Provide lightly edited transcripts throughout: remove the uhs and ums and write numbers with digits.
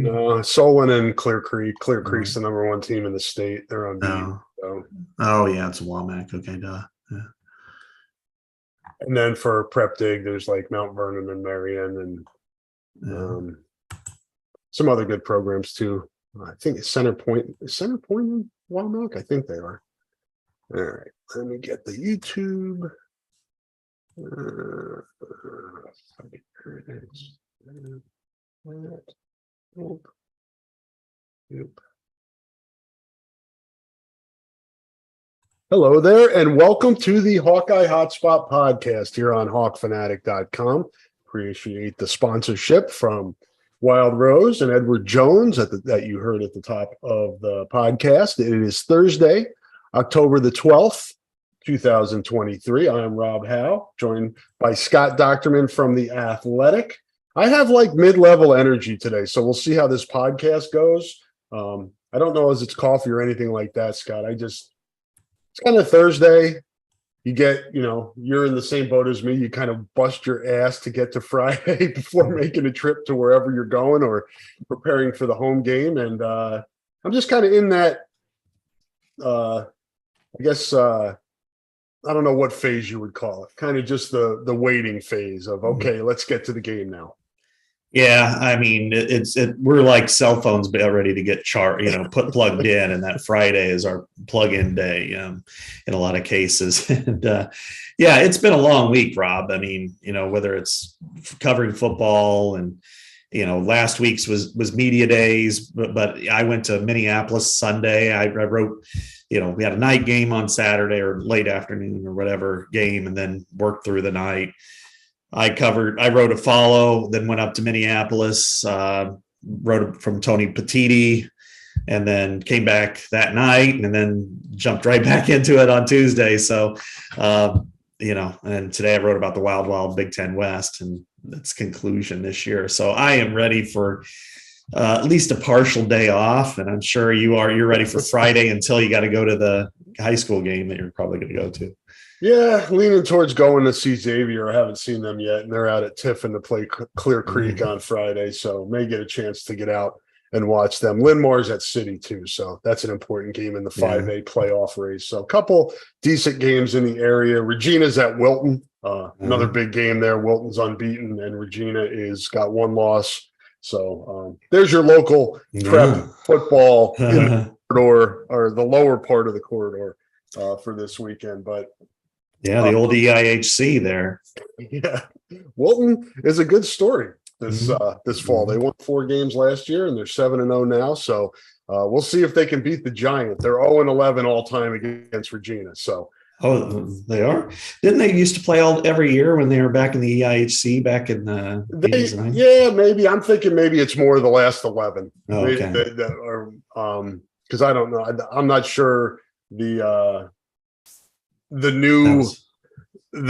No, Solon and Clear Creek. Clear Creek's the number one team in the state. They're unbeaten. So. Oh, yeah, it's Womack. Okay, duh. Yeah. And then for Prep Dig, there's like Mount Vernon and Marion and some other good programs too. I think Center Point in Womack? I think they are. All right, let me get the YouTube. Hello there, and welcome to the Hawkeye Hotspot podcast here on hawkfanatic.com. Appreciate the sponsorship from Wild Rose and Edward Jones that you heard at the top of the podcast. It is Thursday, October the 12th, 2023. I am Rob Howe, joined by Scott Docterman from The Athletic. I have like mid-level energy today, so we'll see how this podcast goes. I don't know as it's coffee or anything like that, Scott. It's kind of Thursday. You get, you're in the same boat as me. You kind of bust your ass to get to Friday before making a trip to wherever you're going or preparing for the home game. And I'm just kind of in that, I don't know what phase you would call it. Kind of just the waiting phase of, okay, let's get to the game now. Yeah, I mean, we're like cell phones ready to get plugged in, and that Friday is our plug-in day in a lot of cases. And yeah, it's been a long week, Rob. I mean, whether it's covering football and last week's was media days, but I went to Minneapolis Sunday. I wrote, we had a night game on Saturday or late afternoon or whatever game, and then worked through the night. I wrote a follow, then went up to Minneapolis, wrote from Tony Petiti, and then came back that night and then jumped right back into it on Tuesday. So, and today I wrote about the Wild Big Ten West and its conclusion this year. So I am ready for at least a partial day off. And I'm sure you're ready for Friday until you got to go to the high school game that you're probably going to go to. Yeah, leaning towards going to see Xavier. I haven't seen them yet, and they're out at Tiffin to play Clear Creek on Friday, so may get a chance to get out and watch them. Linmar's at City too, so that's an important game in the 5A playoff race. So a couple decent games in the area. Regina's at Wilton, another big game there. Wilton's unbeaten, and Regina got one loss. So there's your local prep football in the corridor, or the lower part of the corridor for this weekend, but. Yeah, the old EIHC there. Yeah, Wilton is a good story this fall. They won 4 games last year, and they're 7-0 now. So we'll see if they can beat the Giant. They're 0-11 all time against Regina. So they are. Didn't they used to play every year when they were back in the EIHC back in the? Yeah, maybe. I'm thinking maybe it's more the last 11. Oh, okay. Because I don't know. I'm not sure the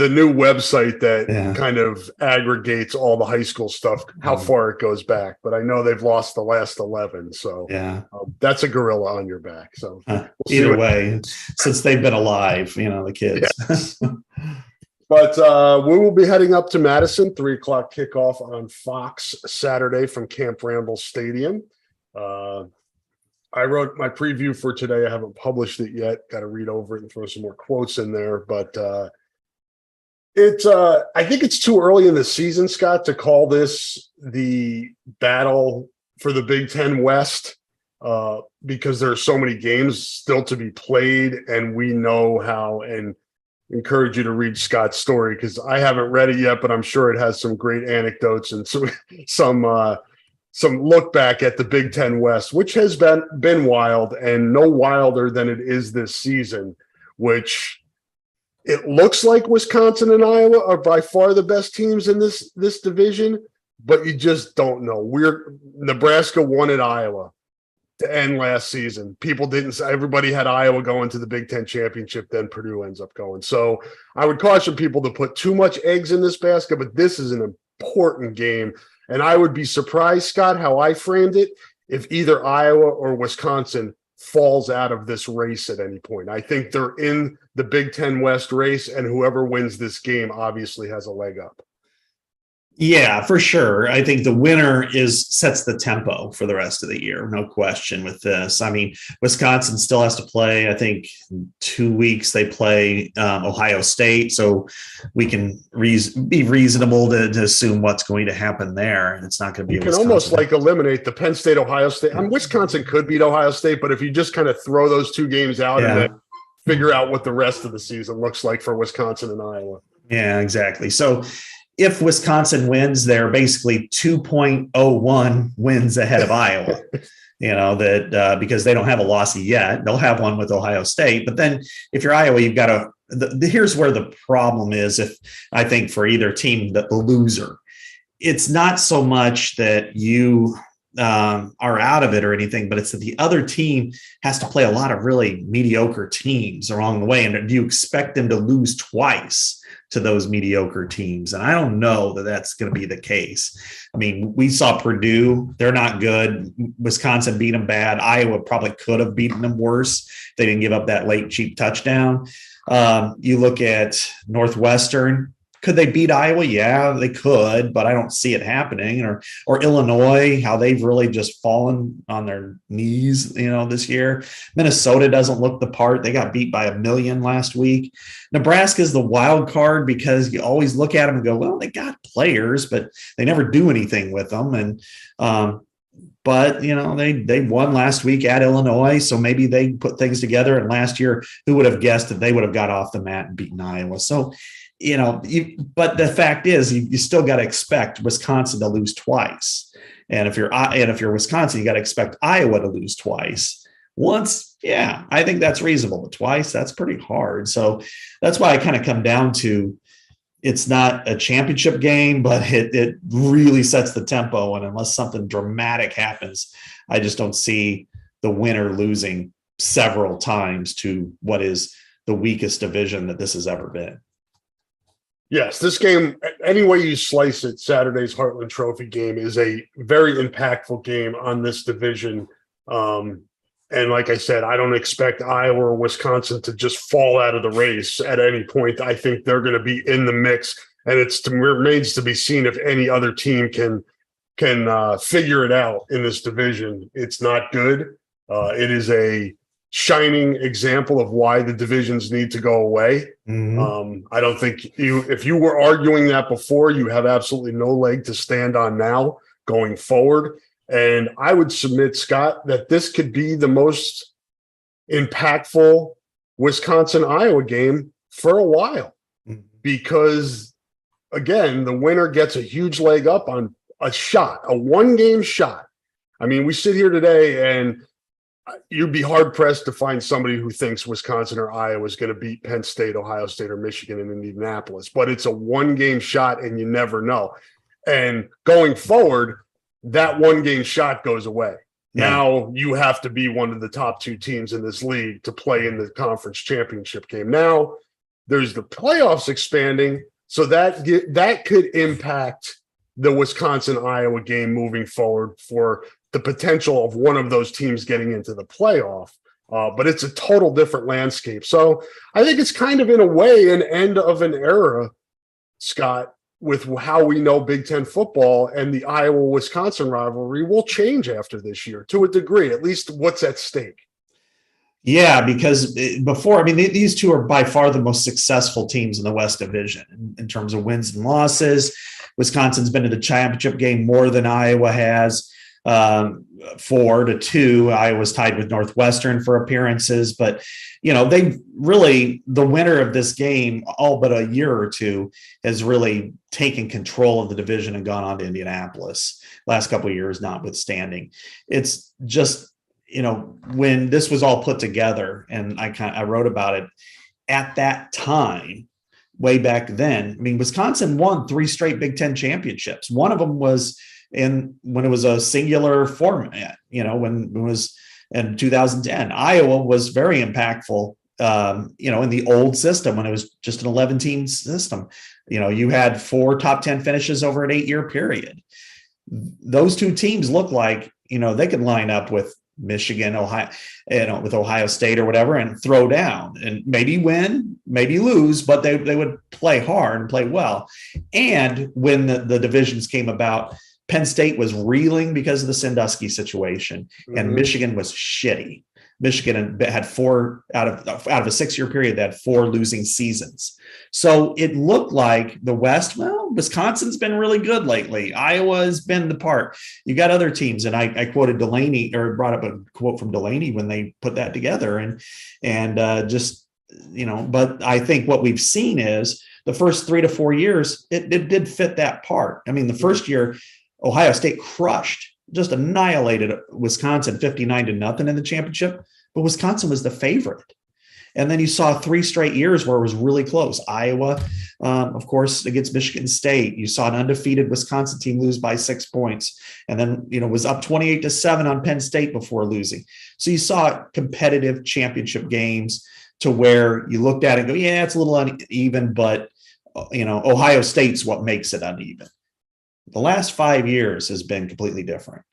new website that kind of aggregates all the high school stuff, how far it goes back, but I know they've lost the last 11, so that's a gorilla on your back. So either way, since they've been alive, the kids. Yes. But we will be heading up to Madison, 3:00 kickoff on Fox Saturday from Camp Randall Stadium. I wrote my preview for today. I haven't published it yet. Got to read over it and throw some more quotes in there. But I think it's too early in the season, Scott, to call this the battle for the Big Ten West because there are so many games still to be played, and we know how. And encourage you to read Scott's story because I haven't read it yet, but I'm sure it has some great anecdotes and some look back at the Big Ten West, which has been wild, and no wilder than it is this season, which it looks like Wisconsin and Iowa are by far the best teams in this division, but you just don't know. Nebraska won at Iowa to end last season. People didn't say, everybody had Iowa going to the Big Ten championship, then Purdue ends up going. So I would caution people to put too much eggs in this basket, but this is an important game. And I would be surprised, Scott, how I framed it, if either Iowa or Wisconsin falls out of this race at any point. I think they're in the Big Ten West race, and whoever wins this game obviously has a leg up. Yeah, for sure. I think the winner sets the tempo for the rest of the year. No question with this. I mean, Wisconsin still has to play. I think 2 weeks they play Ohio State, so we can be reasonable to assume what's going to happen there. And it's not going to be. You can almost like eliminate the Penn State Ohio State. I mean, Wisconsin could beat Ohio State, but if you just kind of throw those 2 games out and then figure out what the rest of the season looks like for Wisconsin and Iowa. Yeah, exactly. So if Wisconsin wins, they're basically 2.01 wins ahead of Iowa, because they don't have a loss yet. They'll have one with Ohio State. But then if you're Iowa, you've got here's where the problem is, if I think for either team, the loser. It's not so much that you are out of it or anything, but it's that the other team has to play a lot of really mediocre teams along the way. And do you expect them to lose twice to those mediocre teams? And I don't know that that's going to be the case. I mean, we saw Purdue, they're not good. Wisconsin beat them bad. Iowa probably could have beaten them worse. They didn't give up that late cheap touchdown. You look at Northwestern. Could they beat Iowa? Yeah, they could, but I don't see it happening. Or Illinois, how they've really just fallen on their knees, this year. Minnesota doesn't look the part. They got beat by 1,000,000 last week. Nebraska is the wild card because you always look at them and go, well, they got players, but they never do anything with them. And but they won last week at Illinois, so maybe they put things together. And last year, who would have guessed that they would have got off the mat and beaten Iowa? So. But the fact is, you still got to expect Wisconsin to lose twice, and if you're Wisconsin, you got to expect Iowa to lose twice. Once, yeah, I think that's reasonable, but twice, that's pretty hard. So that's why I kind of come down to it's not a championship game, but it really sets the tempo, and unless something dramatic happens, I just don't see the winner losing several times to what is the weakest division that this has ever been. Yes, this game, any way you slice it, Saturday's Heartland Trophy game is a very impactful game on this division. And like I said, I don't expect Iowa or Wisconsin to just fall out of the race at any point. I think they're going to be in the mix, and it remains to be seen if any other team can figure it out in this division. It's not good. It is a shining example of why the divisions need to go away. Mm-hmm. I don't think if you were arguing that before, you have absolutely no leg to stand on now going forward. And I would submit, Scott, that this could be the most impactful Wisconsin-Iowa game for a while, because again, the winner gets a huge leg up on a one-game shot. I mean, we sit here today and you'd be hard-pressed to find somebody who thinks Wisconsin or Iowa is going to beat Penn State, Ohio State, or Michigan in Indianapolis. But it's a one-game shot, and you never know. And going forward, that one-game shot goes away. Yeah. Now you have to be one of the top 2 teams in this league to play in the conference championship game. Now there's the playoffs expanding, so that could impact the Wisconsin-Iowa game moving forward for the potential of one of those teams getting into the playoff. But it's a total different landscape. So I think it's kind of, in a way, an end of an era, Scott, with how we know Big Ten football, and the Iowa-Wisconsin rivalry will change after this year to a degree, at least what's at stake. Yeah, because before, I mean, these two are by far the most successful teams in the West Division in terms of wins and losses. Wisconsin's been to the championship game more than Iowa has. 4-2. Iowa's tied with Northwestern for appearances, but they really, the winner of this game, all but a year or two, has really taken control of the division and gone on to Indianapolis. Last couple of years, notwithstanding. It's just, when this was all put together, and I wrote about it at that time, way back then. I mean, Wisconsin won 3 straight Big Ten championships. One of them was when it was a singular format, when it was in 2010. Iowa was very impactful, in the old system when it was just an 11-team system. You had 4 top 10 finishes over an 8-year period. Those 2 teams look like, they could line up with Michigan, Ohio, with Ohio State or whatever, and throw down and maybe win, maybe lose, but they would play hard and play well. And when the divisions came about, Penn State was reeling because of the Sandusky situation, and Michigan was shitty. Michigan had 4 out of a 6-year period, they had 4 losing seasons. So it looked like the West, well, Wisconsin's been really good lately. Iowa's been the part. You got other teams, and I quoted Delaney, or brought up a quote from Delaney when they put that together, and just, but I think what we've seen is the first 3 to 4 years, it did fit that part. I mean, the first year, Ohio State just annihilated Wisconsin 59-0 in the championship, but Wisconsin was the favorite. And then you saw 3 straight years where it was really close. Iowa, of course, against Michigan State. You saw an undefeated Wisconsin team lose by 6 points, and then, was up 28-7 on Penn State before losing. So you saw competitive championship games to where you looked at it and go, yeah, it's a little uneven, but, Ohio State's what makes it uneven. The last 5 years has been completely different.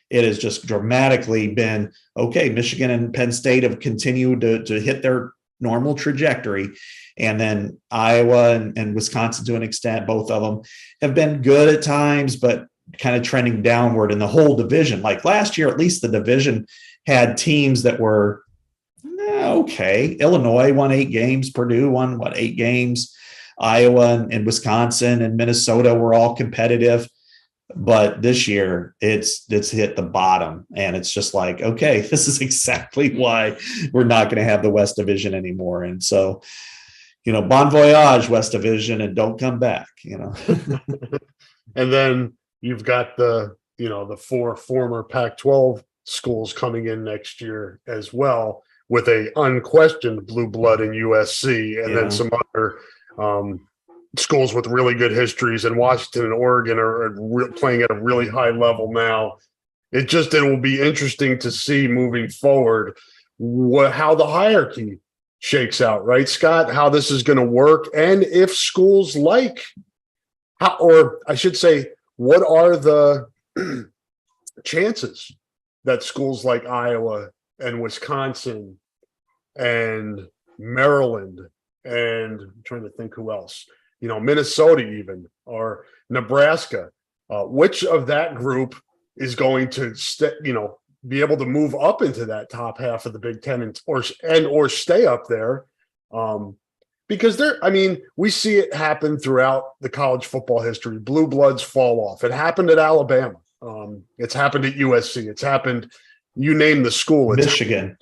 It has just dramatically been, okay, Michigan and Penn State have continued to hit their normal trajectory. And then Iowa and Wisconsin, to an extent, both of them have been good at times, but kind of trending downward in the whole division. Like last year, at least the division had teams that were okay. Illinois won 8 games. Purdue won, 8 games. Iowa and Wisconsin and Minnesota were all competitive, but this year it's hit the bottom, and it's just like, okay, this is exactly why we're not going to have the West Division anymore. And so, bon voyage, West Division, and don't come back, And then you've got the 4 former Pac-12 schools coming in next year as well, with a unquestioned blue blood in USC, and then some other schools with really good histories, and Washington and Oregon are playing at a really high level now. It will be interesting to see moving forward how the hierarchy shakes out, right, Scott? How this is going to work, and if schools what are the chances that schools like Iowa and Wisconsin and Maryland, and I'm trying to think who else, Minnesota even, or Nebraska, which of that group is going to be able to move up into that top half of the Big Ten or stay up there? Because we see it happen throughout the college football history. Blue bloods fall off. It happened at Alabama. It's happened at USC. It's happened, you name the school. Michigan.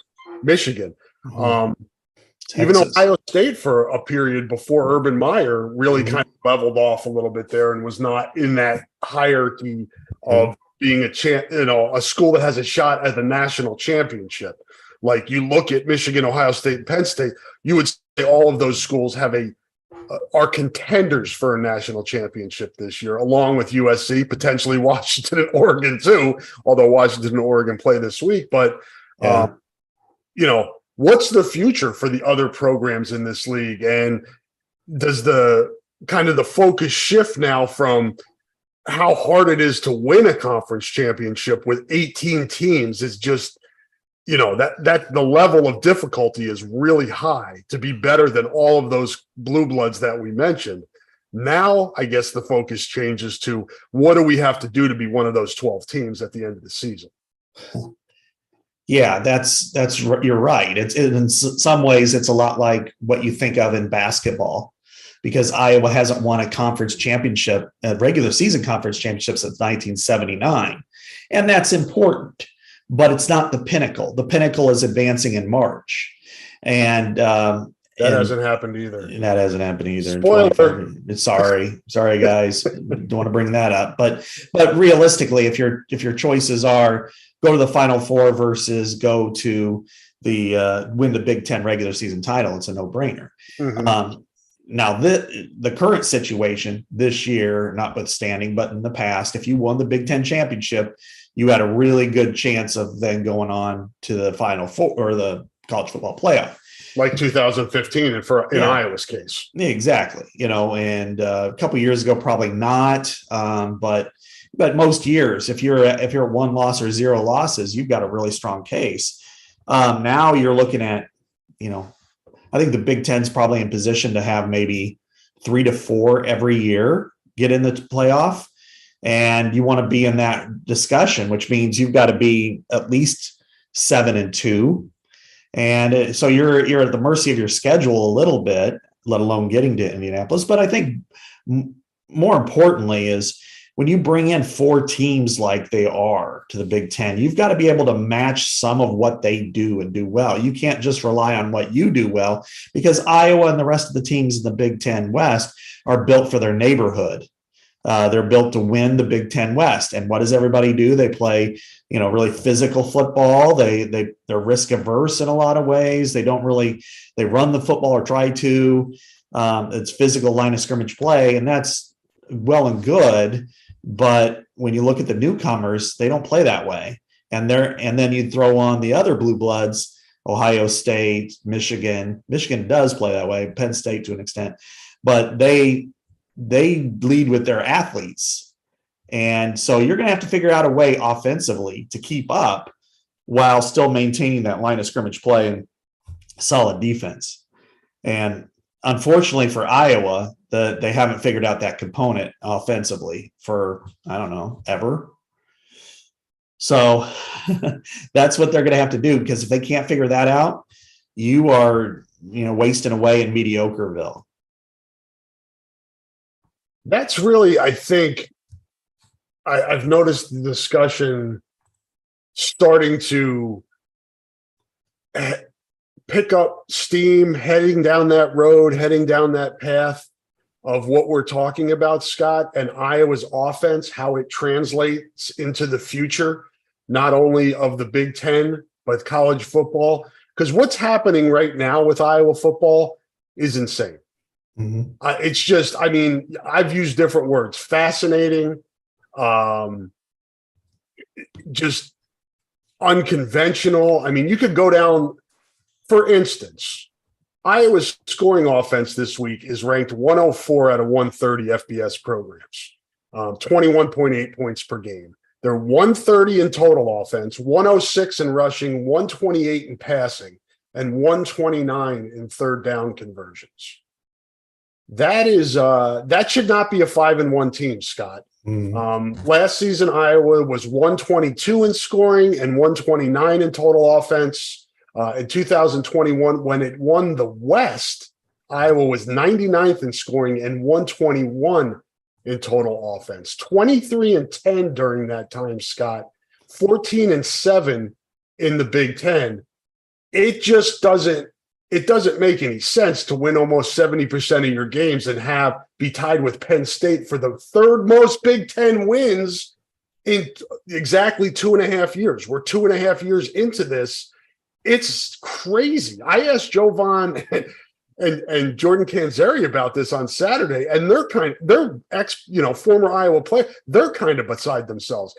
Even Ohio State for a period before Urban Meyer really kind of leveled off a little bit there and was not in that hierarchy of being a school that has a shot at the national championship. Like, you look at Michigan, Ohio State, and Penn State, you would say all of those schools are contenders for a national championship this year, along with USC, potentially Washington and Oregon too, although Washington and Oregon play this week. But, what's the future for the other programs in this league? And does the focus shift now from how hard it is to win a conference championship with 18 teams? Is just, that the level of difficulty is really high to be better than all of those blue bloods that we mentioned. Now, I guess the focus changes to, what do we have to do to be one of those 12 teams at the end of the season? Yeah, that's you're right. It's in some ways it's a lot like what you think of in basketball, because Iowa hasn't won a conference championship, a regular season conference championship, since 1979, and that's important. But it's not the pinnacle. The pinnacle is advancing in March, and that hasn't happened either. That hasn't happened either. Spoiler. Sorry, guys. Don't want to bring that up. But realistically, if your choices are go to the Final Four versus go to the win the Big Ten regular season title, it's a no-brainer. Now, the current situation this year, notwithstanding, but in the past, if you won the Big Ten championship, you had a really good chance of then going on to the Final Four or the college football playoff. Like 2015 in Iowa's case. Exactly. And a couple of years ago, probably not. But But most years, if you're at 1 loss or 0 losses, you've got a really strong case. Now you're looking at, I think the Big Ten's probably in position to have maybe 3 to 4 every year get in the playoff. And you want to be in that discussion, which means you've got to be at least 7-2. And so you're at the mercy of your schedule a little bit, let alone getting to Indianapolis. But I think more importantly is when you bring in 4 teams like they are to the Big Ten, you've got to be able to match some of what they do and do well. You can't just rely on what you do well, because Iowa and the rest of the teams in the Big Ten West are built for their neighborhood. They're built to win the Big Ten West. And what does everybody do? They play, really physical football. They're risk averse in a lot of ways. They run the football or try to. It's physical line of scrimmage play, and that's well and good. But when you look at the newcomers, they don't play that way. And then you throw on the other blue bloods, Ohio State, Michigan. Michigan does play that way, Penn State to an extent, but they lead with their athletes. And so you're going to have to figure out a way offensively to keep up while still maintaining that line of scrimmage play and solid defense. And unfortunately for Iowa, they haven't figured out that component offensively for, I don't know, ever. So that's what they're going to have to do, because if they can't figure that out, you are, wasting away in Mediocreville. That's really, I think, I've noticed the discussion starting to pick up steam, heading down that path of what we're talking about, Scott, and Iowa's offense, how it translates into the future, not only of the Big Ten, but college football. Because what's happening right now with Iowa football is insane. Mm-hmm. It's just, I've used different words, fascinating, just unconventional. You could go down, for instance, Iowa's scoring offense this week is ranked 104 out of 130 FBS programs, 21.8 points per game. They're 130 in total offense, 106 in rushing, 128 in passing, and 129 in third down conversions. That should not be a 5-1 team, Scott. Last season, Iowa was 122 in scoring and 129 in total offense. In 2021, when it won the West, Iowa was 99th in scoring and 121 in total offense. 23-10 during that time, Scott. 14-7 in the Big Ten. It just doesn't make any sense to win almost 70% of your games and be tied with Penn State for the third most Big Ten wins in exactly 2.5 years. We're 2.5 years into this. It's crazy. I asked Joe Vaughn and Jordan Canzeri about this on Saturday, and they're former Iowa player. They're kind of beside themselves.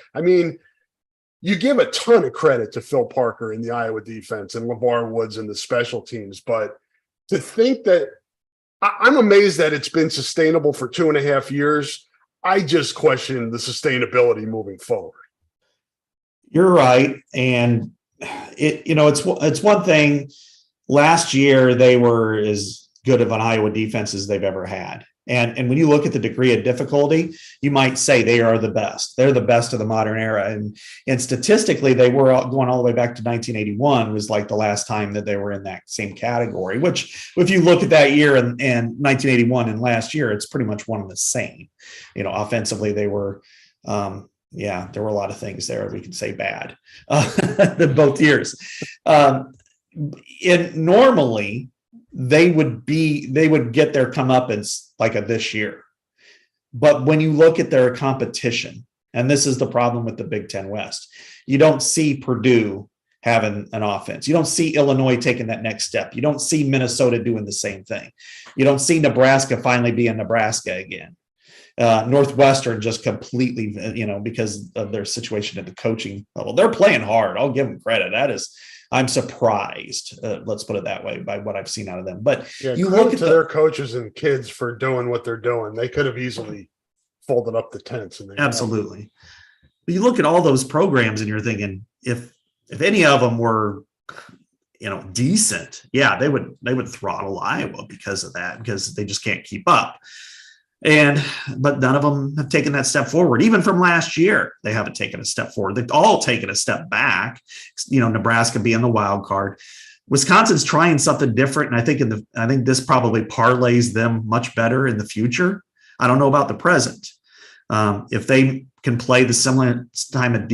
You give a ton of credit to Phil Parker in the Iowa defense and LeVar Woods in the special teams, but to think that I'm amazed that it's been sustainable for 2.5 years. I just question the sustainability moving forward. You're right. And it's one thing. Last year, they were as good of an Iowa defense as they've ever had. And when you look at the degree of difficulty, you might say they are the best. They're the best of the modern era. And statistically, they were going all the way back to 1981 was like the last time that they were in that same category, which if you look at that year and 1981 and last year, it's pretty much one and the same. Offensively, they were there were a lot of things there we could say bad both years. Normally they would get their comeuppance like this year. But when you look at their competition, and this is the problem with the Big Ten West, you don't see Purdue having an offense. You don't see Illinois taking that next step. You don't see Minnesota doing the same thing. You don't see Nebraska finally being Nebraska again. Northwestern just completely, because of their situation at the coaching level. They're playing hard. I'll give them credit. I'm surprised, let's put it that way, by what I've seen out of them. But you look at their coaches and kids for doing what they're doing. They could have easily folded up the tents. And absolutely. But you look at all those programs and you're thinking, if any of them were, decent, yeah, they would throttle Iowa because of that, because they just can't keep up. But none of them have taken that step forward. Even from last year, they haven't taken a step forward. They've all taken a step back. Nebraska being the wild card. Wisconsin's trying something different, and I think this probably parlays them much better in the future. I don't know about the present. If they can play the similar kind of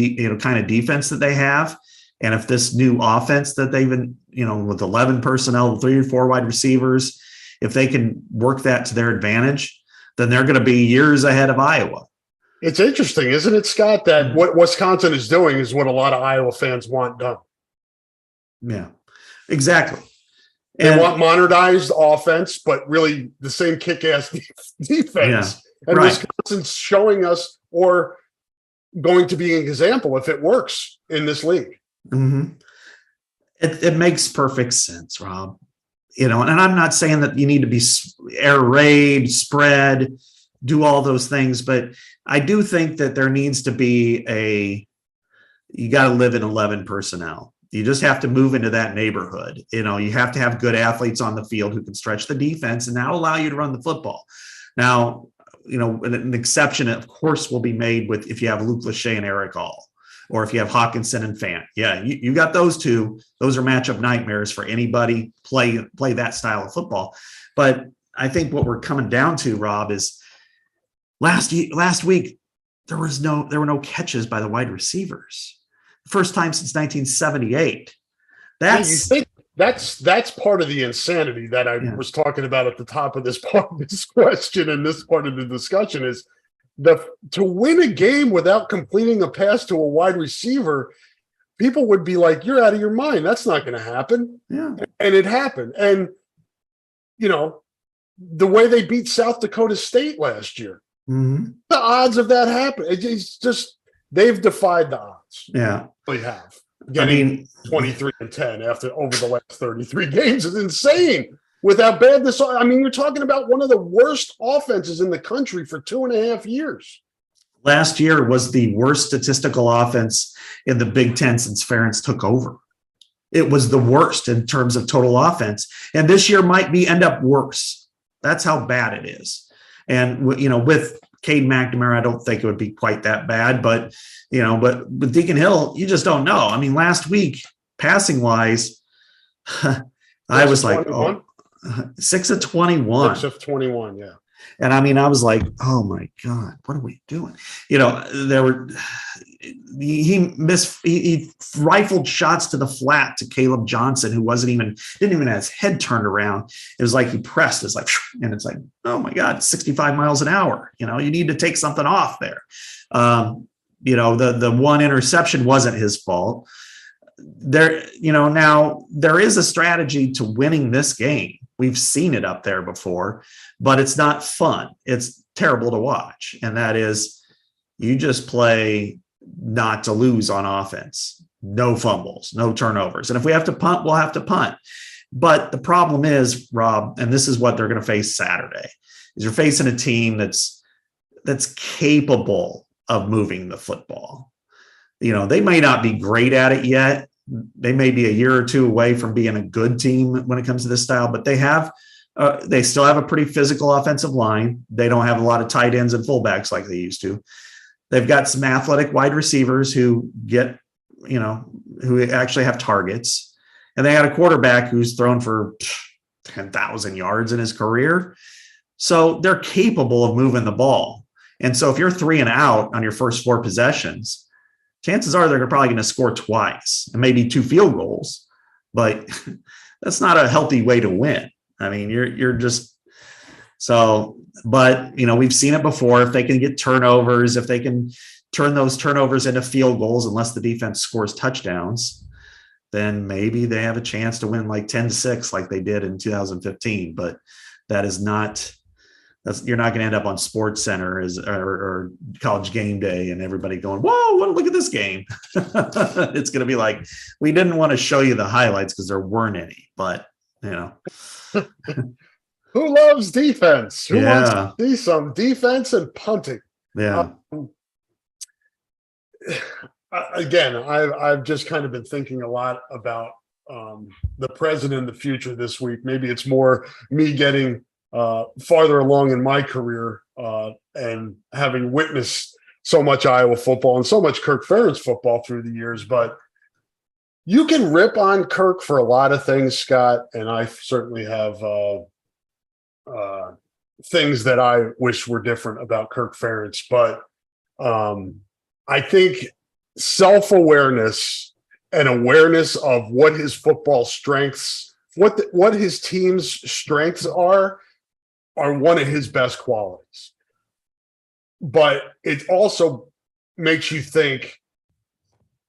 defense that they have, and if this new offense that they've been, with 11 personnel, 3 or 4 wide receivers, if they can work that to their advantage, then they're going to be years ahead of Iowa. It's interesting, isn't it, Scott, that what Wisconsin is doing is what a lot of Iowa fans want done. Yeah, exactly. They want modernized offense, but really the same kick-ass defense. Yeah, and right. Wisconsin's showing us, or going to be an example if it works in this league. Mm-hmm. It makes perfect sense, Rob. And I'm not saying that you need to be air raid, spread, do all those things, but I do think that there needs to be you got to live in 11 personnel. You just have to move into that neighborhood. You have to have good athletes on the field who can stretch the defense, and that'll allow you to run the football. Now, an exception, of course, will be made with if you have Luke Lachey and Eric All, or if you have Hawkinson and Fant. Yeah, you got those two. Those are matchup nightmares for anybody play that style of football. But I think what we're coming down to, Rob, is last week there were no catches by the wide receivers. First time since 1978. You think that's part of the insanity that I was talking about at the top of this part of this question and this part of the discussion is to win a game without completing a pass to a wide receiver. People would be like, "You're out of your mind. That's not going to happen." Yeah, and it happened. And the way they beat South Dakota State last year, the odds of that happening, it's just they've defied the odds. Yeah, they have. Getting 23-10 over the last 33 games is insane. Without badness, you're talking about one of the worst offenses in the country for 2.5 years. Last year was the worst statistical offense in the Big Ten since Ferentz took over. It was the worst in terms of total offense, and this year might end up worse. That's how bad it is. And with Cade McNamara, I don't think it would be quite that bad, but with Deacon Hill, you just don't know. Last week, passing wise, I was like, 6 of 21. 6 of 21, yeah. And I was like, oh my God, what are we doing? He rifled shots to the flat to Caleb Johnson, who didn't even have his head turned around. It was like he pressed, and it's like, oh my God, 65 miles an hour. You need to take something off there. The one interception wasn't his fault. Now there is a strategy to winning this game. We've seen it up there before, but it's not fun. It's terrible to watch. And that is, you just play not to lose on offense. No fumbles, no turnovers. And if we have to punt, we'll have to punt. But the problem is, Rob, and this is what they're going to face Saturday, is you're facing a team that's capable of moving the football. They may not be great at it yet. They may be a year or two away from being a good team when it comes to this style, but they still have a pretty physical offensive line. They don't have a lot of tight ends and fullbacks like they used to. They've got some athletic wide receivers who who actually have targets. And they had a quarterback who's thrown for 10,000 yards in his career. So they're capable of moving the ball. And so if you're 3 and out on your first 4 possessions, chances are they're probably going to score twice and maybe 2 field goals, but that's not a healthy way to win. You're just so, but we've seen it before. If they can get turnovers, if they can turn those turnovers into field goals, unless the defense scores touchdowns, then maybe they have a chance to win like 10-6, like they did in 2015. But that is not, you're not going to end up on Sports Center or College Game Day and everybody going, whoa, look at this game. It's going to be like, we didn't want to show you the highlights because there weren't any, but Who loves defense? Who wants to see some defense and punting? Yeah. Again, I've just kind of been thinking a lot about the present and the future this week. Maybe it's more me getting farther along in my career and having witnessed so much Iowa football and so much Kirk Ferentz football through the years. But you can rip on Kirk for a lot of things, Scott, and I certainly have things that I wish were different about Kirk Ferentz. But I think self-awareness and awareness of what his football strengths, what his team's strengths are one of his best qualities. But it also makes you think,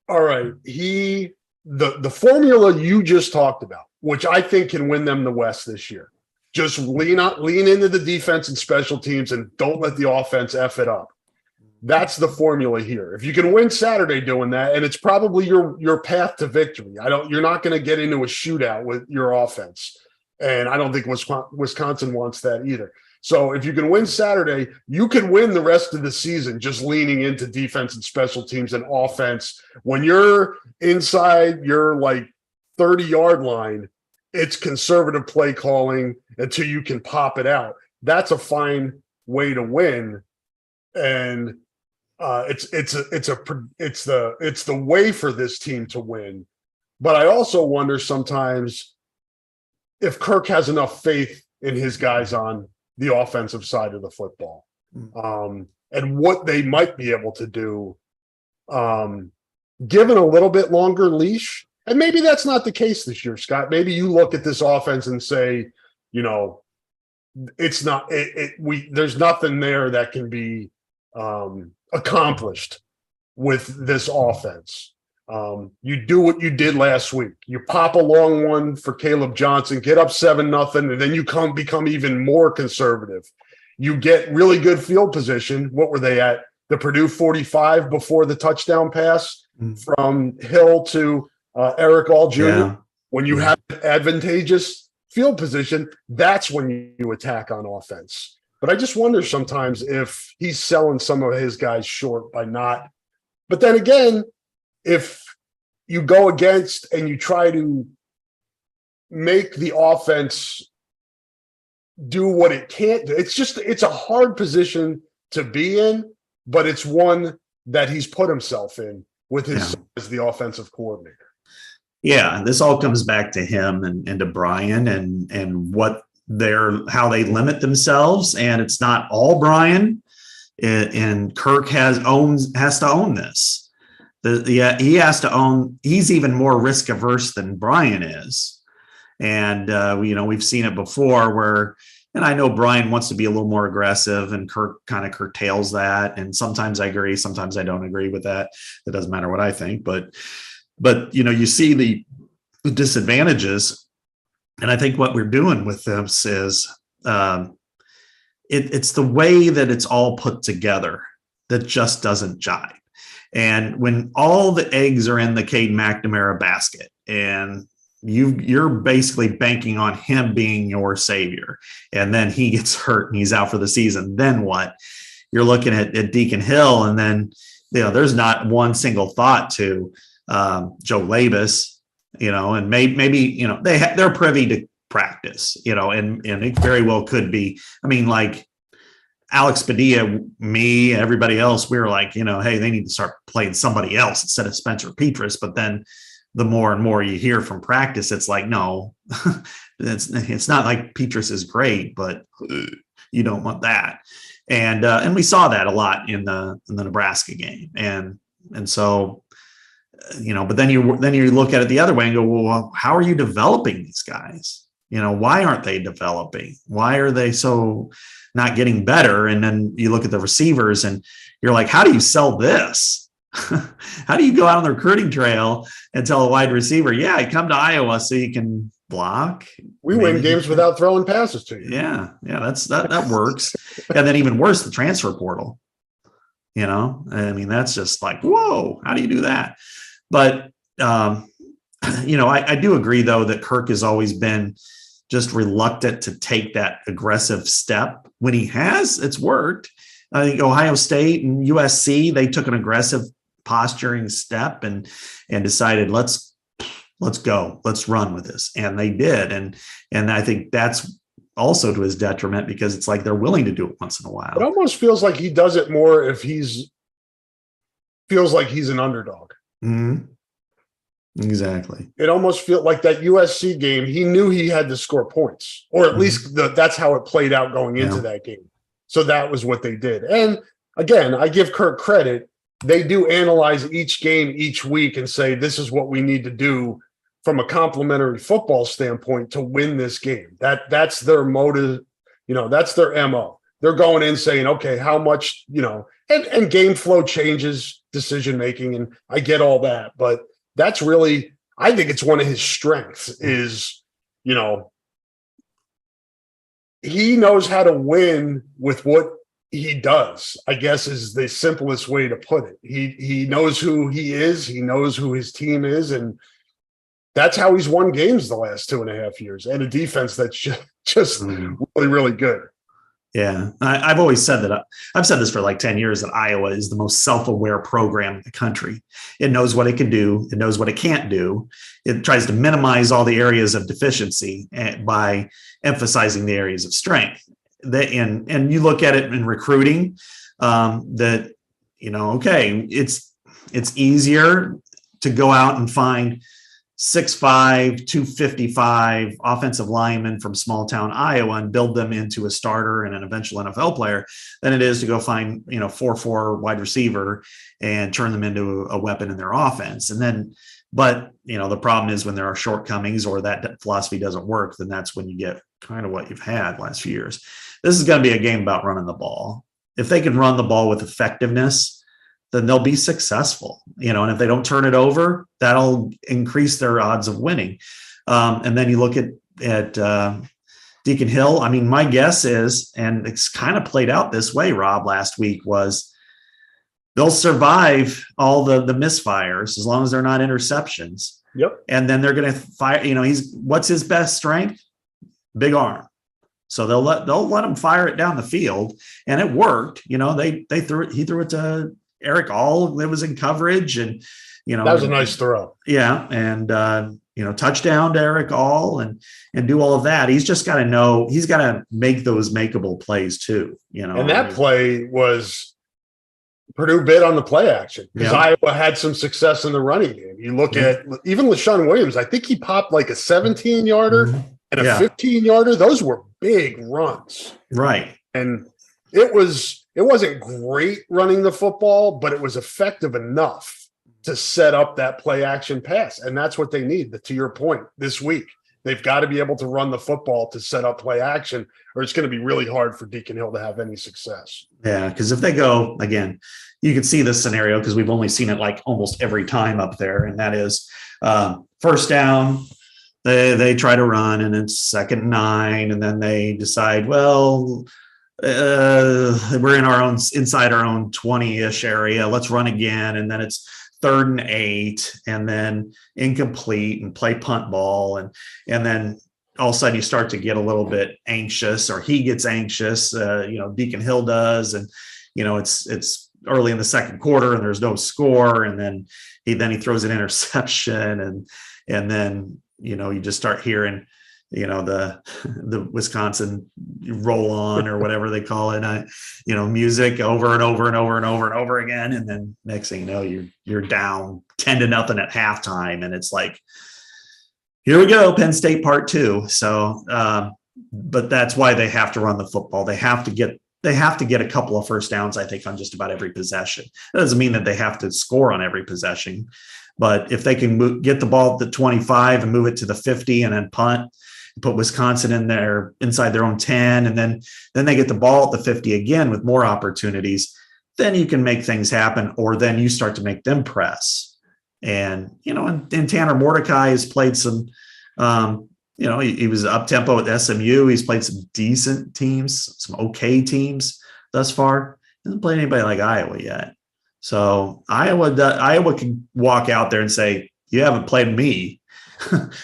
all right, the formula you just talked about, which I think can win them the West this year. Just lean into the defense and special teams and don't let the offense F it up. That's the formula here. If you can win Saturday doing that, and it's probably your path to victory. You're not going to get into a shootout with your offense. And I don't think Wisconsin wants that either. So if you can win Saturday, you can win the rest of the season just leaning into defense and special teams and offense. When you're inside your 30-yard line, it's conservative play calling until you can pop it out. That's a fine way to win. And it's the way for this team to win. But I also wonder sometimes if Kirk has enough faith in his guys on the offensive side of the football, and what they might be able to do, given a little bit longer leash. And maybe that's not the case this year, Scott. Maybe you look at this offense and say, it's not. There's nothing there that can be accomplished with this offense. You do what you did last week. You pop a long one for Caleb Johnson, get up 7-0, and then you become even more conservative. You get really good field position. What were they at? The Purdue 45 before the touchdown pass from Hill to Eric All Jr. Yeah. When you have advantageous field position, that's when you attack on offense. But I just wonder sometimes if he's selling some of his guys short by not. But then again, if you go against and you try to make the offense do what it can't do, it's a hard position to be in, but it's one that he's put himself in with his as the offensive coordinator. Yeah, and this all comes back to him and to Brian and how they limit themselves. And it's not all Brian, and Kirk has to own this. He has to own. He's even more risk averse than Brian is, and we've seen it before where. And I know Brian wants to be a little more aggressive, and Kirk kind of curtails that. And sometimes I agree, sometimes I don't agree with that. It doesn't matter what I think, but you see the disadvantages. And I think what we're doing with this is it's the way that it's all put together that just doesn't jive. And when all the eggs are in the Cade McNamara basket, and you're basically banking on him being your savior, and then he gets hurt and he's out for the season, then what? You're looking at Deacon Hill, and then there's not one single thought to Joe Labus, and maybe they're privy to practice, and it very well could be. I mean, like Alex Padilla, me, everybody else, we were like, hey, they need to start playing somebody else instead of Spencer Petras. But then the more and more you hear from practice, it's like, no, it's not like Petras is great, but you don't want that. And we saw that a lot in the Nebraska game. And so, but then you look at it the other way and go, well, how are you developing these guys? Why aren't they developing? Why are they so not getting better? And then you look at the receivers and you're like, how do you sell this? How do you go out on the recruiting trail and tell a wide receiver, yeah, come to Iowa so you can block? We win games without throwing passes to you. Yeah, that works. And then even worse, the transfer portal. I mean, that's just like, whoa, how do you do that? But I do agree though that Kirk has always been just reluctant to take that aggressive step. When he has, it's worked. I think Ohio State and USC, they took an aggressive posturing step and decided let's go, let's run with this, and they did, and I think that's also to his detriment because it's like they're willing to do it once in a while. It almost feels like he does it more if feels like he's an underdog. Mm-hmm. Exactly. It almost feels like that USC game, he knew he had to score points, or at least that's how it played out going into that game. So that was what they did. And again, I give Kirk credit. They do analyze each game each week and say, this is what we need to do from a complementary football standpoint to win this game. That's their motive. That's their MO. They're going in saying, okay, how much, and game flow changes decision-making. And I get all that, but that's really, I think it's one of his strengths is, he knows how to win with what he does, I guess is the simplest way to put it. He knows who he is. He knows who his team is. And that's how he's won games the last 2.5 years, and a defense that's just really, really good. Yeah. I've always said that. I've said this for like 10 years, that Iowa is the most self-aware program in the country. It knows what it can do. It knows what it can't do. It tries to minimize all the areas of deficiency by emphasizing the areas of strength. And you look at it in recruiting, that, okay, it's easier to go out and find 6'5", 255 offensive linemen from small town Iowa and build them into a starter and an eventual NFL player than it is to go find, 4'4" wide receiver and turn them into a weapon in their offense. But the problem is when there are shortcomings or that philosophy doesn't work, then that's when you get kind of what you've had last few years. This is going to be a game about running the ball. If they can run the ball with effectiveness, then they'll be successful, and if they don't turn it over, that'll increase their odds of winning. And then you look at Deacon Hill. I mean, my guess is, and it's kind of played out this way, Rob, last week, was they'll survive all the misfires as long as they're not interceptions. Yep. And then they're going to fire, what's his best strength? Big arm. So they'll let him fire it down the field, and it worked. They threw it. He threw it to Eric All. It was in coverage, and that was a nice throw. Yeah, and touchdown to Eric All, and do all of that. He's just got to know. He's got to make those makeable plays too. And that play was Purdue bid on the play action because Iowa had some success in the running game. You look at even LaShawn Williams. I think he popped like a 17-yarder and a 15-yarder. Those were big runs, right? And it wasn't great running the football, but it was effective enough to set up that play action pass. And that's what they need. To your point, this week, they've got to be able to run the football to set up play action, or it's going to be really hard for Deacon Hill to have any success. Yeah, because if they go, again, you can see this scenario because we've only seen it like almost every time up there. And that is first down, they try to run, and it's 2nd and 9. And then they decide, well, we're inside our own 20-ish area. Let's run again. And then it's 3rd and 8, and then incomplete, and play punt ball. And then all of a sudden you start to get a little bit anxious, or he gets anxious. Deacon Hill does. And, it's early in the second quarter and there's no score. And then he throws an interception, and then, you just start hearing, the Wisconsin roll on or whatever they call it, music over and over and over and over and over again. And then next thing you know, you're down 10-0 at halftime. And it's like, here we go, Penn State part 2. So, but that's why they have to run the football. They have to get a couple of first downs, I think, on just about every possession. That doesn't mean that they have to score on every possession, but if they can get the ball at the 25 and move it to the 50 and then punt, put Wisconsin inside their own 10, and then they get the ball at the 50 again with more opportunities, then you can make things happen, or then you start to make them press. And, and Tanner Mordecai has played some, he was up tempo at SMU. He's played some decent teams, some okay teams thus far. He hasn't played anybody like Iowa yet. So Iowa can walk out there and say, you haven't played me.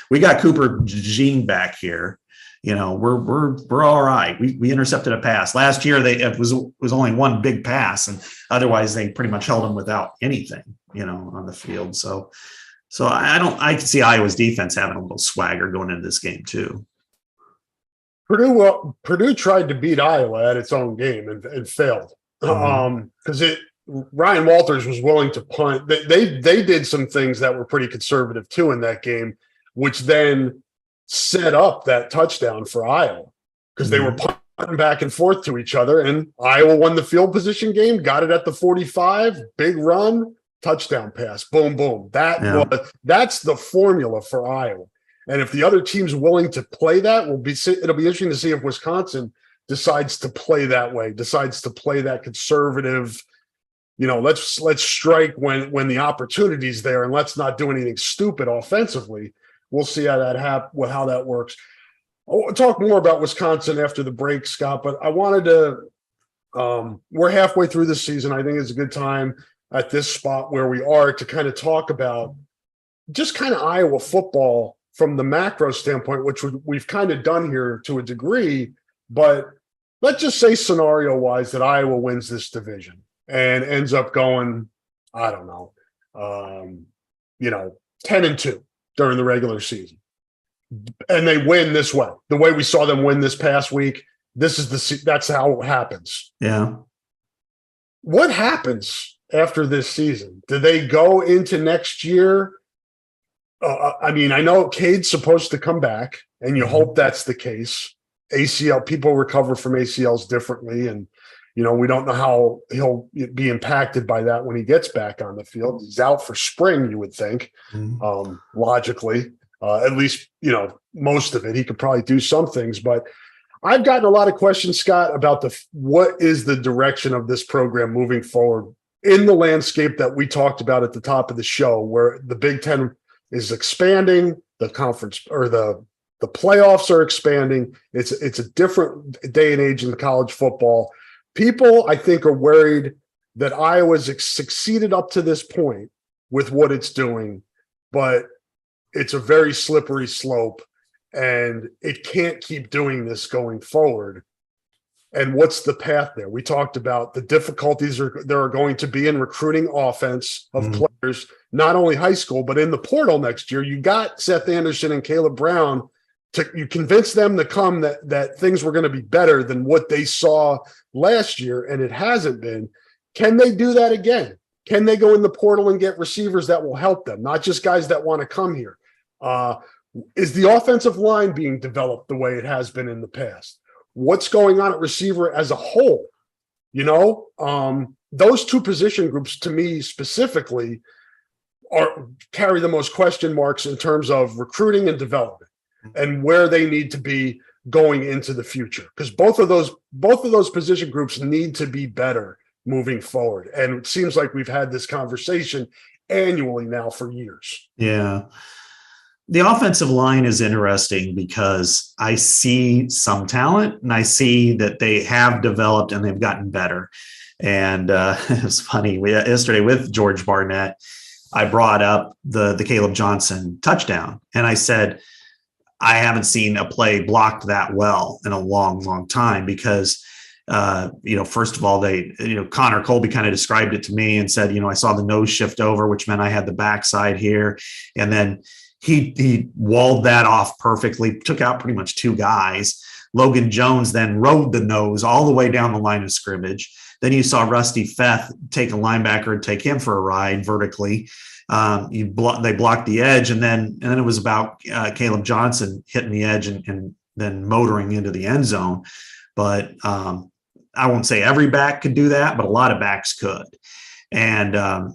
We got Cooper Jean back here, we're all right. We intercepted a pass last year. It was only one big pass, and otherwise they pretty much held them without anything, on the field. So I can see Iowa's defense having a little swagger going into this game too. Purdue tried to beat Iowa at its own game and failed because Ryan Walters was willing to punt. They did some things that were pretty conservative too in that game, which then set up that touchdown for Iowa because they were punting back and forth to each other, and Iowa won the field position game, got it at the 45, big run, touchdown pass, boom, boom. That's the formula for Iowa. And if the other team's willing to play that, it'll be interesting to see if Wisconsin decides to play that way, decides to play that conservative, let's strike when the opportunity's there, and let's not do anything stupid offensively. We'll see how that works. I'll talk more about Wisconsin after the break, Scott, but I wanted to we're halfway through the season. I think it's a good time at this spot where we are to kind of talk about just kind of Iowa football from the macro standpoint, which we've kind of done here to a degree, but let's just say scenario-wise that Iowa wins this division and ends up going, I don't know, 10-2 during the regular season. And they win this way. The way we saw them win this past week, that's how it happens. Yeah. What happens after this season? Do they go into next year? I know Cade's supposed to come back, and you hope that's the case. ACL, people recover from ACLs differently, and we don't know how he'll be impacted by that when he gets back on the field. He's out for spring, you would think, logically. At least, most of it. He could probably do some things, but I've gotten a lot of questions, Scott, about what is the direction of this program moving forward in the landscape that we talked about at the top of the show, where the Big Ten is expanding, the conference or the playoffs are expanding. It's a different day and age in the college football. People, I think, are worried that Iowa's succeeded up to this point with what it's doing, but it's a very slippery slope, and it can't keep doing this going forward. And what's the path there? We talked about the difficulties there are going to be in recruiting offense of players, not only high school, but in the portal next year. You got Seth Anderson and Caleb Brown. You convinced them to come that things were going to be better than what they saw last year, and it hasn't been. Can they do that again? Can they go in the portal and get receivers that will help them, not just guys that want to come here? Is the offensive line being developed the way it has been in the past? What's going on at receiver as a whole? Those two position groups, to me specifically, carry the most question marks in terms of recruiting and development and where they need to be going into the future. Because both of those position groups need to be better moving forward. And it seems like we've had this conversation annually now for years. Yeah. The offensive line is interesting because I see some talent and I see that they have developed and they've gotten better. And it was funny. Yesterday with George Barnett, I brought up the Caleb Johnson touchdown. And I said, I haven't seen a play blocked that well in a long, long time because, first of all, Connor Colby kind of described it to me and said, I saw the nose shift over, which meant I had the backside here. And then he walled that off perfectly, took out pretty much two guys. Logan Jones then rode the nose all the way down the line of scrimmage. Then you saw Rusty Feth take a linebacker and take him for a ride vertically. They blocked the edge, and then it was about Caleb Johnson hitting the edge and then motoring into the end zone. But I won't say every back could do that, but a lot of backs could. And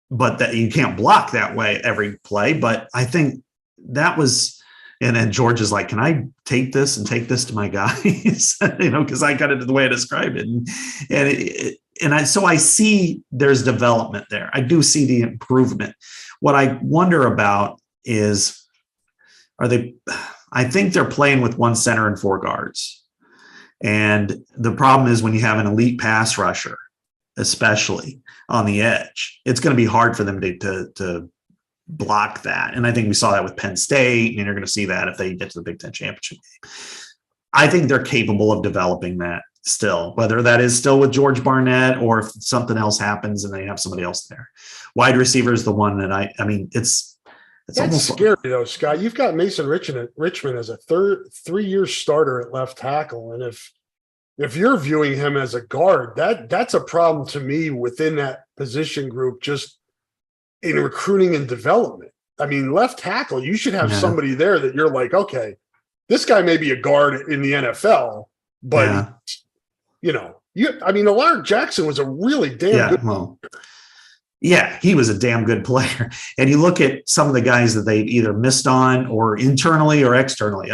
but that you can't block that way every play. But I think that was, and then George is like, can I take this to my guys? Because I got it the way I described it. So I see there's development there. I do see the improvement. What I wonder about is, I think they're playing with one center and four guards. And the problem is when you have an elite pass rusher, especially on the edge, it's going to be hard for them to block that. And I think we saw that with Penn State, and you're going to see that if they get to the Big Ten championship game. I think they're capable of developing that still, whether that is still with George Barnett or if something else happens and they have somebody else there. Wide receiver is the one that I mean, it's almost scary though, Scott. You've got Mason Richmond as a 3-year starter at left tackle. And if you're viewing him as a guard, that's a problem to me within that position group, just in recruiting and development. I mean, left tackle, you should have somebody there that you're like, okay, this guy may be a guard in the NFL, but Alaric Jackson was a really damn good. Well, yeah, he was a damn good player. And you look at some of the guys that they either missed on or internally or externally.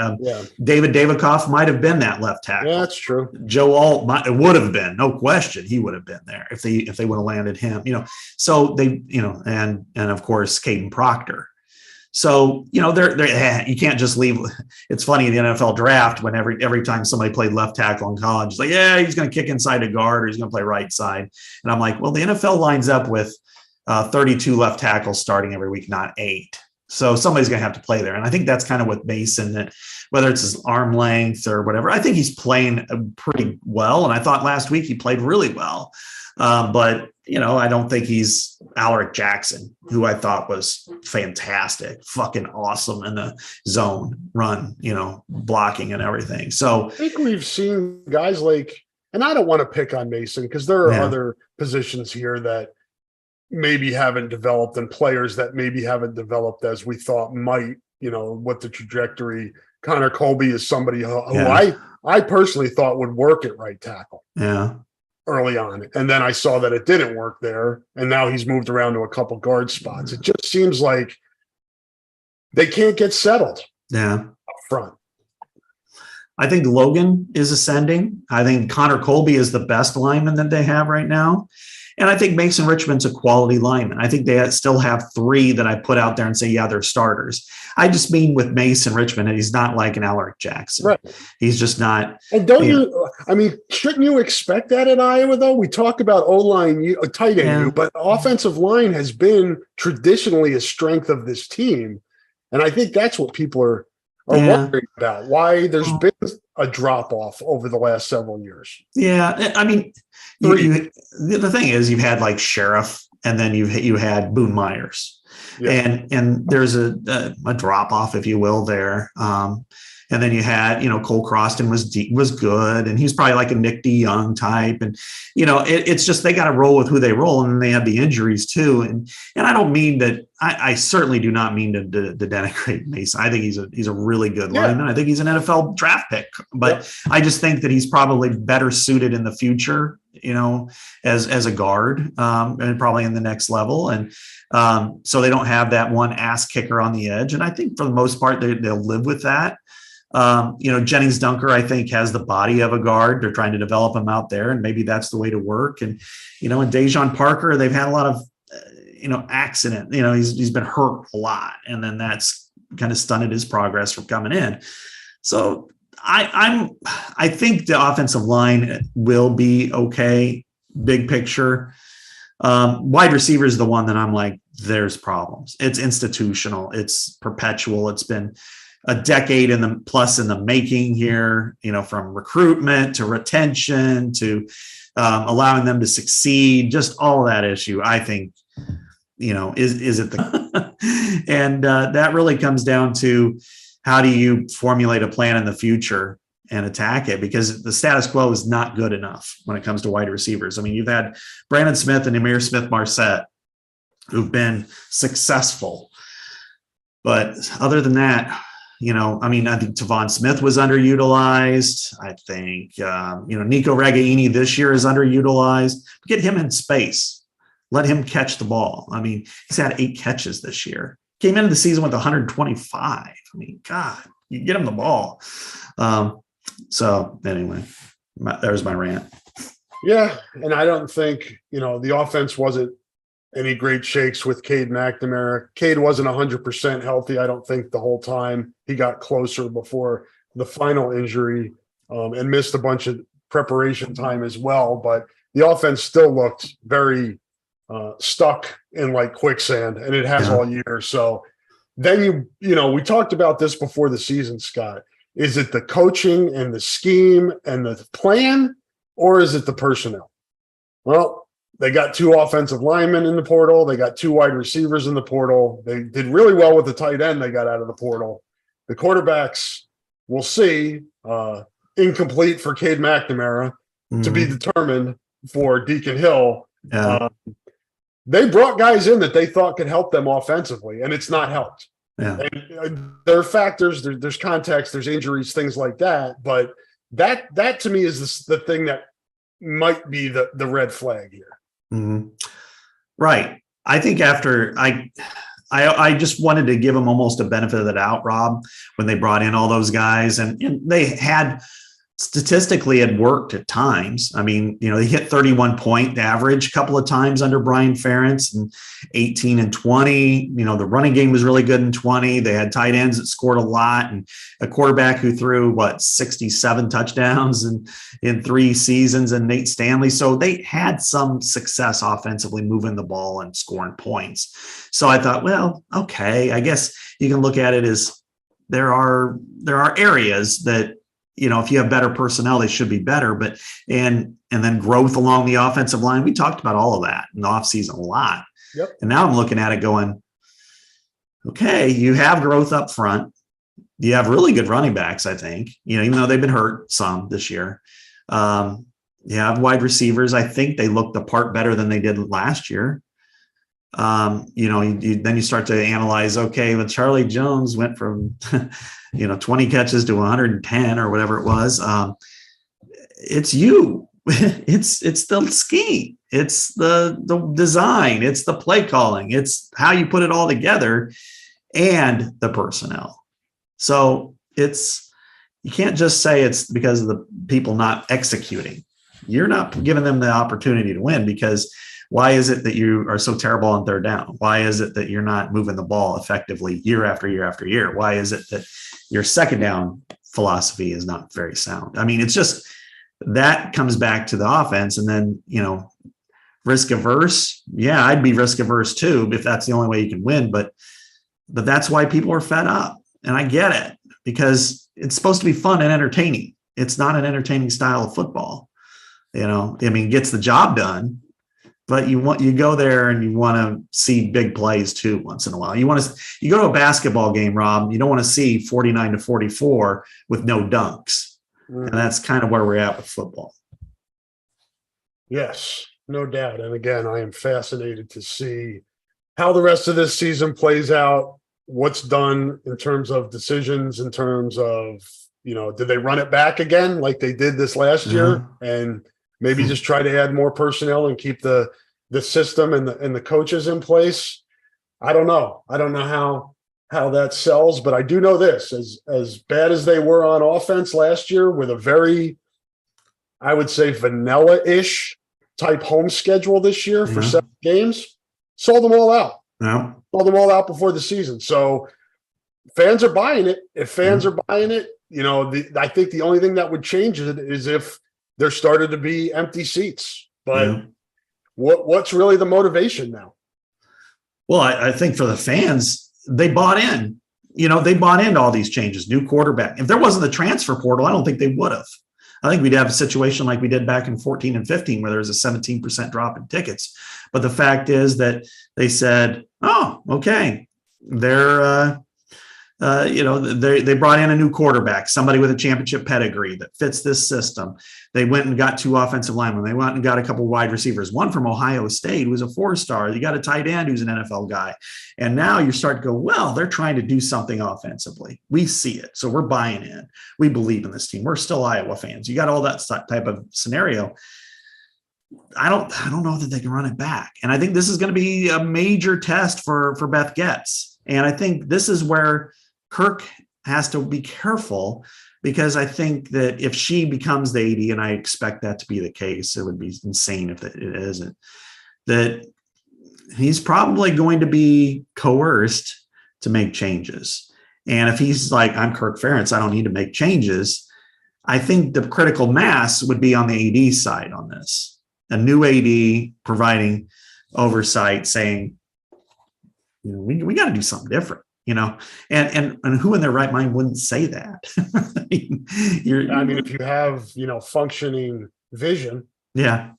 David Davidoff might have been that left tackle. Yeah, that's true. Joe Alt would have been, no question. He would have been there if they would have landed him. So they, and of course Caden Proctor. So, they're you can't just leave. It's funny in the NFL draft when every time somebody played left tackle in college, it's like, yeah, he's going to kick inside a guard or he's going to play right side. And I'm like, well, the NFL lines up with 32 left tackles starting every week, not 8. So somebody's going to have to play there. And I think that's kind of with Mason, that whether it's his arm length or whatever, I think he's playing pretty well. And I thought last week he played really well. But I don't think he's Alaric Jackson, who I thought was fantastic, fucking awesome in the zone run, blocking and everything. So I think we've seen guys like, and I don't want to pick on Mason because there are other positions here that maybe haven't developed and players that maybe haven't developed as we thought might, what the trajectory. Connor Colby is somebody who I personally thought would work at right tackle. Yeah. Early on. And then I saw that it didn't work there. And now he's moved around to a couple guard spots. It just seems like they can't get settled up front. I think Logan is ascending. I think Connor Colby is the best lineman that they have right now. And I think Mason Richmond's a quality lineman. I think they still have 3 that I put out there and say, yeah, they're starters. I just mean with Mason Richmond, and he's not like an Alaric Jackson. Right. He's just not. And shouldn't you expect that in Iowa, though? We talk about O-line, tight end, but offensive line has been traditionally a strength of this team. And I think that's what people are wondering about, why there's been a drop-off over the last several years. Yeah, I mean, the thing is, you've had like Sheriff, and then you had Boone Myers, and there's a drop off, if you will, there. And then you had, Cole Croston was good, and he's probably like a Nick D. Young type, and it's just they got to roll with who they roll, and they have the injuries too. And I don't mean that. I certainly do not mean to denigrate Mason. I think he's a really good lineman. I think he's an NFL draft pick, but I just think that he's probably better suited in the future, as a guard, and probably in the next level. And so they don't have that one ass kicker on the edge. And I think for the most part, they'll live with that. Jennings Dunker, I think, has the body of a guard. They're trying to develop him out there, and maybe that's the way to work. And, and Dejon Parker, they've had a lot of, accident. He's been hurt a lot, and then that's kind of stunted his progress from coming in. So I think the offensive line will be okay, big picture. Wide receiver is the one that I'm like, there's problems. It's institutional. It's perpetual. It's been a decade in the making here, from recruitment to retention to allowing them to succeed, just all that issue, I think, is it the, and that really comes down to how do you formulate a plan in the future and attack it, because the status quo is not good enough when it comes to wide receivers. I mean, you've had Brandon Smith and Amir Smith-Marset who've been successful, but other than that, I think Tavon Smith was underutilized. I think, Nico Ragaini this year is underutilized. Get him in space. Let him catch the ball. I mean, he's had 8 catches this year. Came into the season with 125. I mean, God, you get him the ball. So anyway, there's my rant. Yeah, and I don't think, the offense wasn't any great shakes with Cade McNamara. Cade wasn't 100% healthy, I don't think, the whole time. He got closer before the final injury and missed a bunch of preparation time as well. But the offense still looked very stuck in like quicksand, and it has all year. So then we talked about this before the season, Scott. Is it the coaching and the scheme and the plan, or is it the personnel? Well, they got 2 offensive linemen in the portal. They got 2 wide receivers in the portal. They did really well with the tight end they got out of the portal. The quarterbacks, we'll see. Incomplete for Cade McNamara, to be determined for Deacon Hill. Yeah. They brought guys in that they thought could help them offensively, and it's not helped. Yeah. And there are factors, there's context, there's injuries, things like that. But that to me is the thing that might be the red flag here. Mm-hmm. Right. I think after I just wanted to give them almost a benefit of the doubt, Rob, when they brought in all those guys, and they had statistically had worked at times. I mean, they hit 31-point average a couple of times under Brian Ferentz, and 18 and 20. The running game was really good in 20. They had tight ends that scored a lot, and a quarterback who threw 67 touchdowns in 3 seasons, and Nate Stanley. So they had some success offensively moving the ball and scoring points. So I thought, well, okay, I guess you can look at it as there are areas that, if you have better personnel, they should be better. But and then growth along the offensive line. We talked about all of that in the offseason a lot. Yep. And now I'm looking at it going, okay, you have growth up front. You have really good running backs, I think, even though they've been hurt some this year. You have wide receivers. I think they look the part better than they did last year. Then you start to analyze, okay, when Charlie Jones went from, 20 catches to 110 or whatever it was, it's you. It's the scheme. It's the design. It's the play calling. It's how you put it all together and the personnel. So you can't just say it's because of the people not executing. You're not giving them the opportunity to win, because why is it that you are so terrible on third down? Why is it that you're not moving the ball effectively year after year after year? Why is it that your second down philosophy is not very sound? I mean, it's just that comes back to the offense. And then, risk averse. Yeah, I'd be risk averse too, if that's the only way you can win. But that's why people are fed up. And I get it, because it's supposed to be fun and entertaining. It's not an entertaining style of football. It gets the job done. But you go there and you want to see big plays too once in a while. You go to a basketball game, Rob. You don't want to see 49-44 with no dunks, and that's kind of where we're at with football. Yes, no doubt. And again, I am fascinated to see how the rest of this season plays out. What's done in terms of decisions, in terms of did they run it back again like they did this last year, and maybe just try to add more personnel and keep the system and the coaches in place. I don't know. I don't know how that sells, but I do know this: as bad as they were on offense last year, with a very, I would say, vanilla-ish type home schedule this year for 7 games, sold them all out. Yeah. Sold them all out before the season. So fans are buying it. If fans are buying it, I think the only thing that would change it is if there started to be empty seats. But what's really the motivation now? Well, I think for the fans, they bought in. They bought into all these changes, new quarterback. If there wasn't the transfer portal, I don't think they would have. I think we'd have a situation like we did back in 14 and 15, where there was a 17% drop in tickets. But the fact is that they said, oh, okay, they brought in a new quarterback, somebody with a championship pedigree that fits this system. They went and got 2 offensive linemen. They went and got a couple wide receivers, one from Ohio State, who was a 4-star. You got a tight end who's an NFL guy. And now you start to go, well, they're trying to do something offensively. We see it. So we're buying in. We believe in this team. We're still Iowa fans. You got all that type of scenario. I don't know that they can run it back. And I think this is going to be a major test for Beth Getz. And I think this is where Kirk has to be careful, because I think that if she becomes the AD, and I expect that to be the case, it would be insane if it isn't, that he's probably going to be coerced to make changes. And if he's like, I'm Kirk Ferentz, I don't need to make changes, I think the critical mass would be on the AD side on this. A new AD providing oversight saying, we got to do something different, and who in their right mind wouldn't say that? I mean, if you have, functioning vision. Yeah.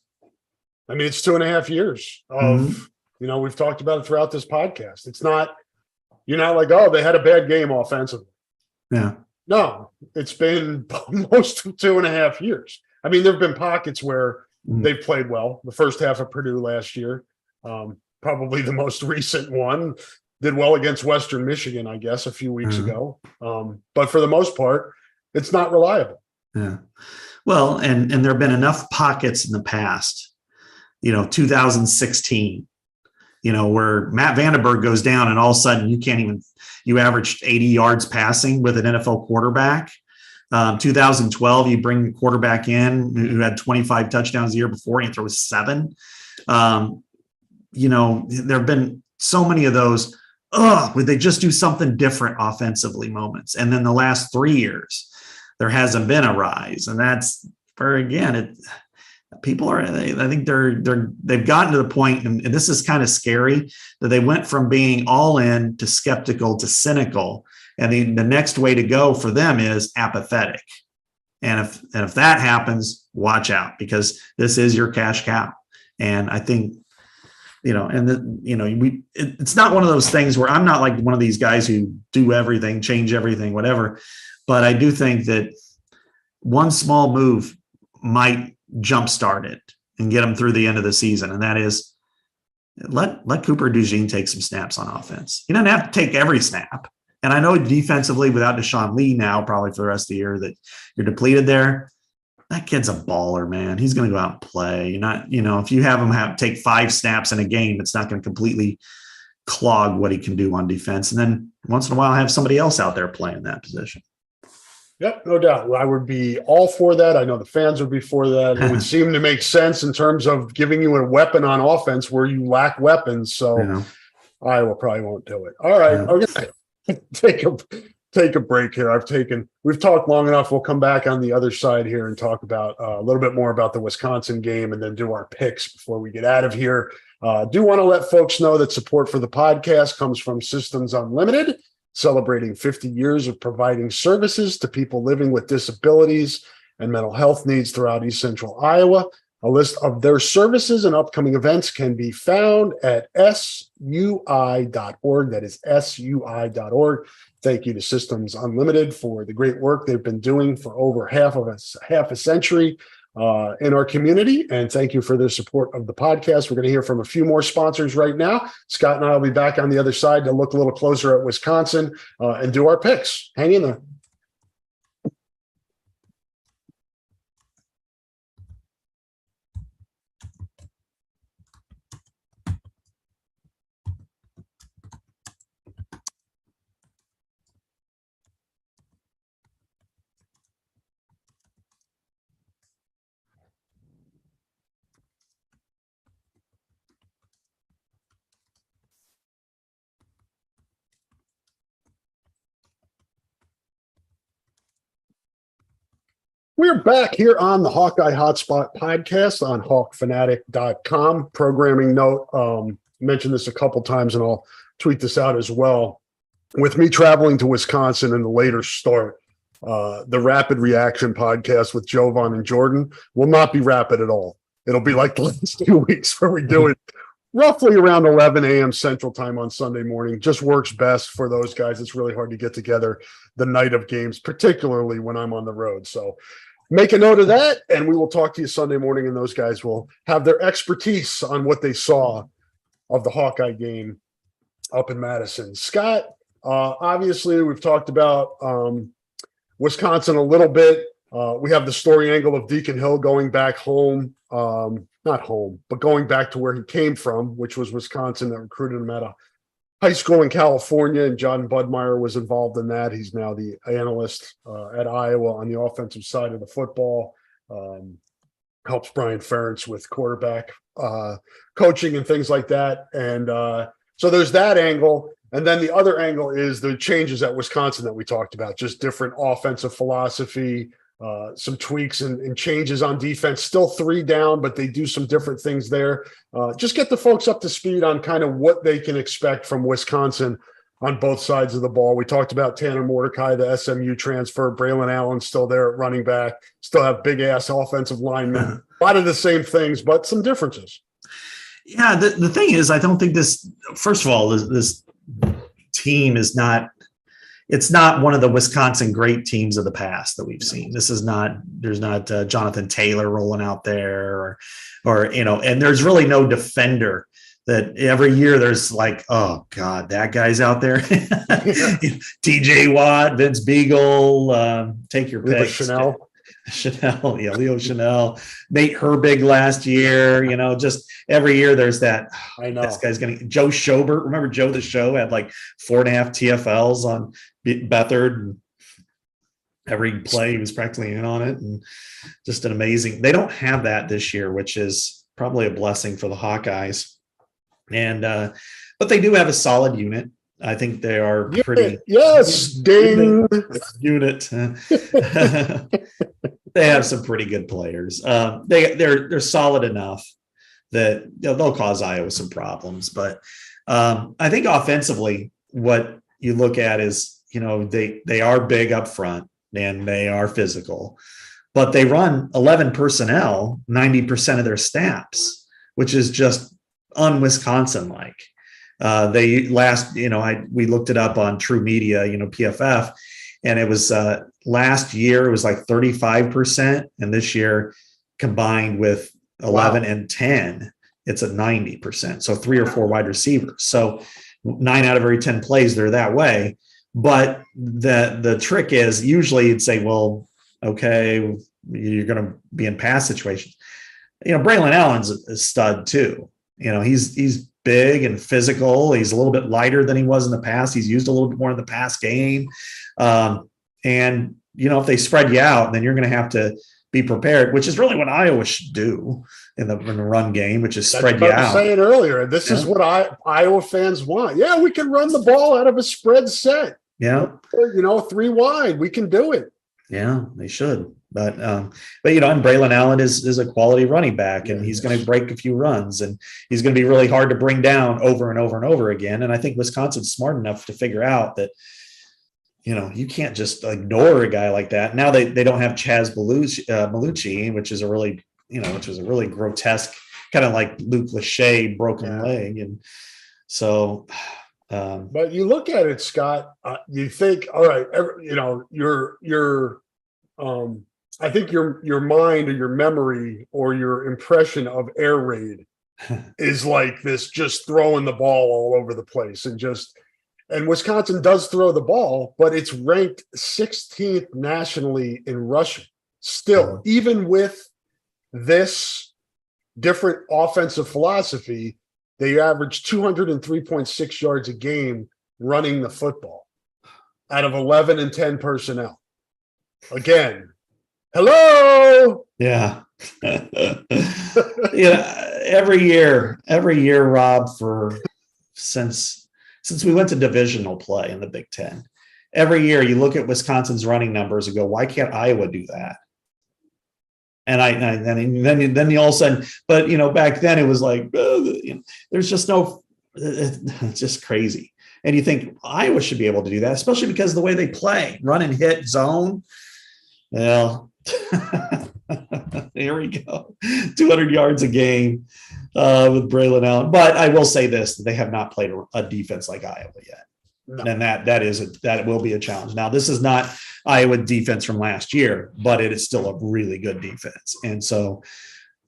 I mean, it's 2.5 years of, we've talked about it throughout this podcast. It's not, you're not like, oh, they had a bad game offensively. Yeah. No, it's been most of 2.5 years. I mean, there've been pockets where they've played well. The first half of Purdue last year, probably the most recent one, did well against Western Michigan, I guess, a few weeks ago. But for the most part, it's not reliable. Yeah. Well, and there have been enough pockets in the past, 2016, where Matt Vandenberg goes down and all of a sudden you averaged 80 yards passing with an NFL quarterback. 2012, you bring the quarterback in who had 25 touchdowns the year before and he throws 7. There have been so many of those, would they just do something different offensively moments? And then the last 3 years, there hasn't been a rise. And that's where, again, people are, I think they've gotten to the point, and this is kind of scary, that they went from being all in to skeptical to cynical. And the next way to go for them is apathetic. And if that happens, watch out, because this is your cash cow. And I think, it's not one of those things where I'm not like one of these guys who do everything, change everything, whatever. But I do think that one small move might jumpstart it and get them through the end of the season. And that is let Cooper DeJean take some snaps on offense. He doesn't have to take every snap. And I know defensively, without Deshaun Lee now, probably for the rest of the year, that you're depleted there. That kid's a baller, man. He's going to go out and play. You're not, if you have him take 5 snaps in a game, it's not going to completely clog what he can do on defense. And then once in a while, have somebody else out there playing that position. Yep, no doubt. I would be all for that. I know the fans would be for that. It would seem to make sense in terms of giving you a weapon on offense where you lack weapons. So Iowa probably won't do it. All right. Okay. Take a break here. We've talked long enough. We'll come back on the other side here and talk about a little bit more about the Wisconsin game and then do our picks before we get out of here. Do want to let folks know that support for the podcast comes from Systems Unlimited, celebrating 50 years of providing services to people living with disabilities and mental health needs throughout East Central Iowa. A list of their services and upcoming events can be found at sui.org. That is sui.org. Thank you to Systems Unlimited for the great work they've been doing for over half a century in our community. And thank you for their support of the podcast. We're going to hear from a few more sponsors right now. Scott and I will be back on the other side to look a little closer at Wisconsin and do our picks. Hang in there. We're back here on the Hawkeye Hotspot podcast on hawkfanatic.com. Programming note, mentioned this a couple times and I'll tweet this out as well. With me traveling to Wisconsin in the later start, the Rapid Reaction podcast with Jovan and Jordan will not be rapid at all. It'll be like the last 2 weeks where we do it roughly around 11 a.m. Central Time on Sunday morning. Just works best for those guys. It's really hard to get together the night of games, particularly when I'm on the road. So make a note of that, and we will talk to you Sunday morning, and those guys will have their expertise on what they saw of the Hawkeye game up in Madison. Scott, obviously, we've talked about Wisconsin a little bit. We have the story angle of Deacon Hill going back home, not home, but going back to where he came from, which was Wisconsin that recruited him at a high school in California, and John Budmeyer was involved in that. He's now the analyst at Iowa on the offensive side of the football. Helps Brian Ferentz with quarterback coaching and things like that. And so there's that angle. And then the other angle is the changes at Wisconsin that we talked about, just different offensive philosophy, some tweaks and changes on defense. Still 3 down, but they do some different things there. Just get the folks up to speed on kind of what they can expect from Wisconsin on both sides of the ball. We talked about Tanner Mordecai, the SMU transfer. Braylon Allen's still there at running back. Still have big-ass offensive linemen. A lot of the same things, but some differences. Yeah, the thing is, I don't think this – first of all, this team is not – it's not one of the Wisconsin great teams of the past that we've seen. This is not – there's not Jonathan Taylor rolling out there or and there's really no defender that every year there's like, oh, God, that guy's out there. TJ Watt, Vince Beagle, take your pick. Chanel, Leo Chanel, Nate Herbig last year, just every year there's that. I know this guy's going to Joe Schobert. Remember Joe the Show had like 4.5 TFLs on Beathard, and every play he was practically in on it, and just an amazing. They don't have that this year, which is probably a blessing for the Hawkeyes. And but they do have a solid unit. I think they are pretty. Yes, ding unit. They have some pretty good players. They're solid enough that they'll cause Iowa some problems. But I think offensively, what you look at is they are big up front and they are physical, but they run 11 personnel 90% of their snaps, which is just un-Wisconsin like. They last, we looked it up on True Media, PFF, and it was last year it was like 35%, and this year combined with 11 and 10, it's at 90%. So 3 or 4 wide receivers. So 9 out of every 10 plays they're that way. But the trick is usually you'd say, well, okay, you're going to be in pass situations. Braylon Allen's a stud too. He's big and physical. He's a little bit lighter than he was in the past. He's used a little bit more in the pass game. And if they spread you out, then you're going to have to be prepared, which is really what Iowa should do in the run game, which is spread you out. I was saying earlier, this is what Iowa fans want. Yeah, we can run the ball out of a spread set. Yeah. 3 wide. We can do it. Yeah, they should. But and Braylon Allen is a quality running back, and he's going to break a few runs, and he's going to be really hard to bring down over and over and over again. And I think Wisconsin's smart enough to figure out that, you can't just ignore a guy like that. Now they don't have Chaz Malucci, which is a really grotesque, kind of like Luke Lachey broken leg. And so, but you look at it, Scott, you think, all right, I think your mind or your memory or your impression of air raid is like this, just throwing the ball all over the place and Wisconsin does throw the ball, but it's ranked 16th nationally in rushing still, even with this different offensive philosophy. They average 203.6 yards a game running the football out of 11 and 10 personnel. Again, hello. Yeah. Every year, Rob, since we went to divisional play in the Big Ten, every year you look at Wisconsin's running numbers and go, why can't Iowa do that? And then you all of a sudden, but back then it was like, there's just it's just crazy. And you think Iowa should be able to do that, especially because of the way they play, run and hit zone. Well, here we go. 200 yards a game with Braylon Allen. But I will say this, they have not played a defense like Iowa yet. No. And that will be a challenge. Now, this is not Iowa defense from last year, but it is still a really good defense. And so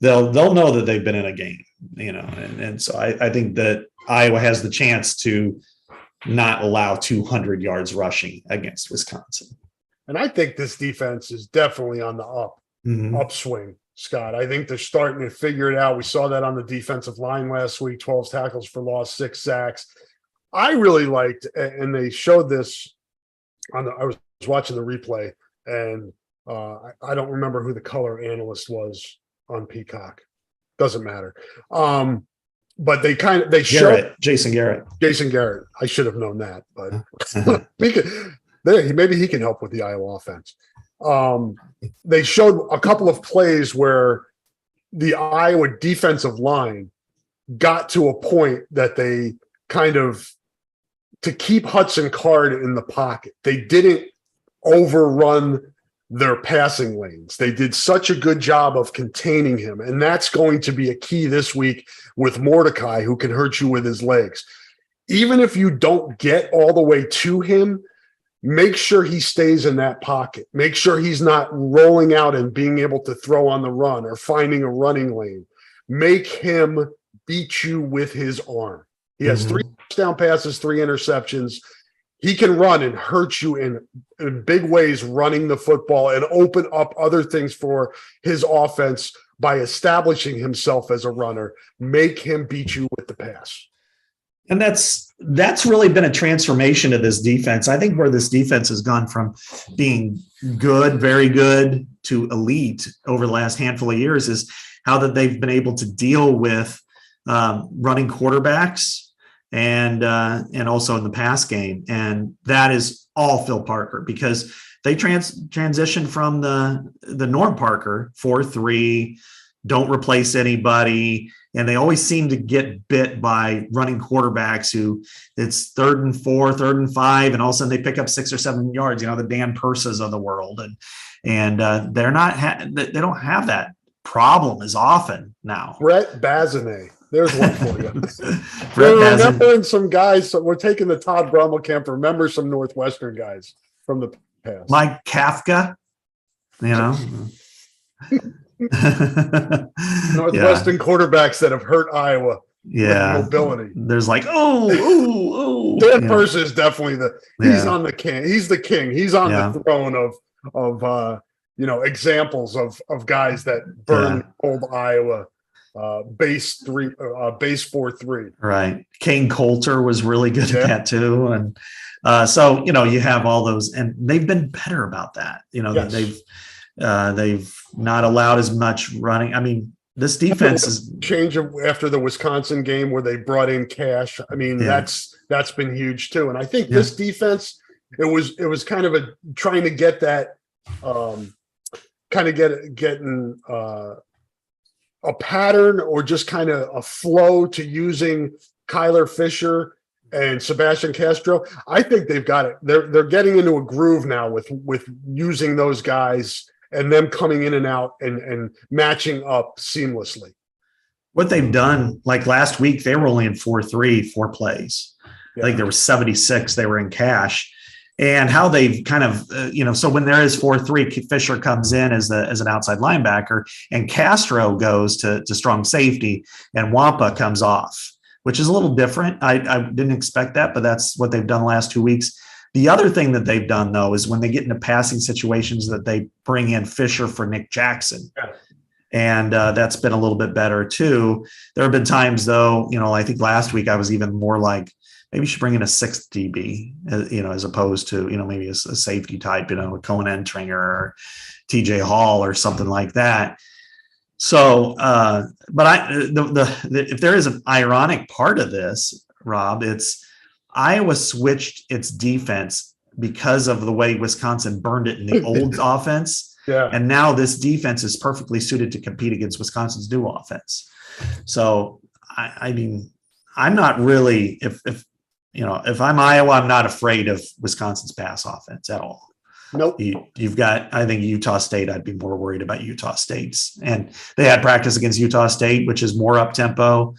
they'll know that they've been in a game, and so I think that Iowa has the chance to not allow 200 yards rushing against Wisconsin. And I think this defense is definitely on the upswing, Scott. I think they're starting to figure it out. We saw that on the defensive line last week, 12 tackles for loss, 6 sacks. I really liked, and they showed this I was watching the replay, and I don't remember who the color analyst was on Peacock. Doesn't matter. But they showed Jason Garrett. I should have known that, but maybe he can help with the Iowa offense. they showed a couple of plays where the Iowa defensive line got to a point that they kind of, to keep Hudson Card in the pocket, they didn't overrun their passing lanes. They did such a good job of containing him, and that's going to be a key this week with Mordecai, who can hurt you with his legs. Even if you don't get all the way to him, make sure he stays in that pocket. Make sure he's not rolling out and being able to throw on the run or finding a running lane. Make him beat you with his arm. He has 3 touchdown passes, 3 interceptions. He can run and hurt you in big ways running the football and open up other things for his offense by establishing himself as a runner. Make him beat you with the pass. And that's really been a transformation of this defense. I think where this defense has gone from being good, very good, to elite over the last handful of years is how that they've been able to deal with running quarterbacks and also in the pass game. And that is all Phil Parker, because they transitioned from the Norm Parker 4-3, don't replace anybody. And they always seem to get bit by running quarterbacks who it's 3rd and 4, 3rd and 5, and all of a sudden they pick up 6 or 7 yards, the Dan Purses of the world. And they're not, they don't have that problem as often now. Brett Bazinet. There's one for you. We're remembering some guys. So we're taking the Todd Brummel camp. Remember some Northwestern guys from the past. Mike Kafka, Northwestern quarterbacks that have hurt Iowa. Yeah, mobility. There's like, Dan Purse is definitely he's on the king. He's the king. He's on the throne of examples of guys that burn old Iowa. Base 4-3. Right. Kane Coulter was really good at that too. And so, you have all those, and they've been better about that. They've not allowed as much running. I mean, this defense is change after the Wisconsin game where they brought in Cash. I mean, that's been huge too. And I think this defense, it was kind of trying to get that getting a pattern or just kind of a flow to using Kyler Fisher and Sebastian Castro. I think they've got it. They're getting into a groove now with using those guys and them coming in and out and matching up seamlessly. What they've done, like last week, they were only in 4-3, 4 plays. I think there were 76. They were in cash. And how they've kind of, so when there is 4-3, Fisher comes in as an outside linebacker, and Castro goes to strong safety, and Wampa comes off, which is a little different. I didn't expect that, but that's what they've done the last 2 weeks. The other thing that they've done, though, is when they get into passing situations that they bring in Fisher for Nick Jackson. Yeah. And that's been a little bit better, too. There have been times, though, I think last week I was even more like, maybe you should bring in a 6th DB, as opposed to, maybe a safety type, Cohen Entringer or TJ Hall or something like that. So, but if there is an ironic part of this, Rob, it's Iowa switched its defense because of the way Wisconsin burned it in the old offense. Yeah. And now this defense is perfectly suited to compete against Wisconsin's new offense. So, I mean, I'm not really, if I'm Iowa, I'm not afraid of Wisconsin's pass offense at all. Nope. You've got, I think, Utah State. I'd be more worried about Utah State's. And they had practice against Utah State, which is more up tempo.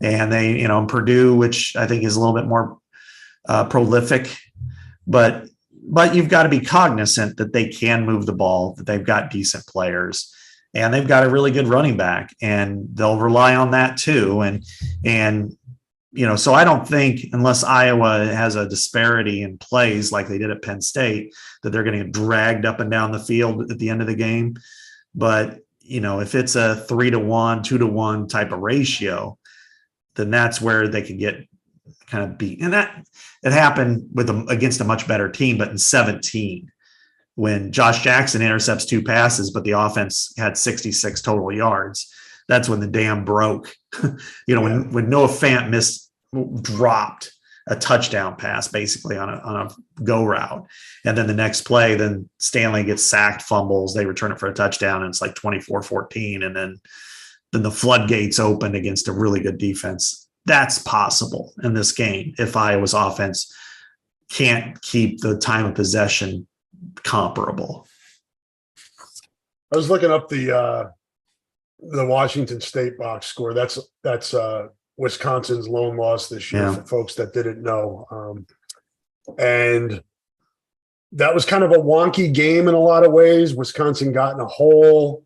And they, Purdue, which I think is a little bit more prolific. But you've got to be cognizant that they can move the ball, that they've got decent players, and they've got a really good running back, and they'll rely on that too. And so I don't think, unless Iowa has a disparity in plays like they did at Penn State, that they're going to get dragged up and down the field at the end of the game. But, if it's a 3-1, 2-1 type of ratio, then that's where they can get kind of beat. And that it happened against a much better team, but in 2017, when Josh Jackson intercepts 2 passes, but the offense had 66 total yards. That's when the dam broke. When Noah Fant dropped a touchdown pass basically on a go route. And then the next play, then Stanley gets sacked, fumbles, they return it for a touchdown, and it's like 24-14. And then the floodgates open against a really good defense. That's possible in this game if Iowa's offense can't keep the time of possession comparable. I was looking up the Washington State box score. That's Wisconsin's lone loss this year for folks that didn't know. And that was kind of a wonky game in a lot of ways. Wisconsin got in a hole.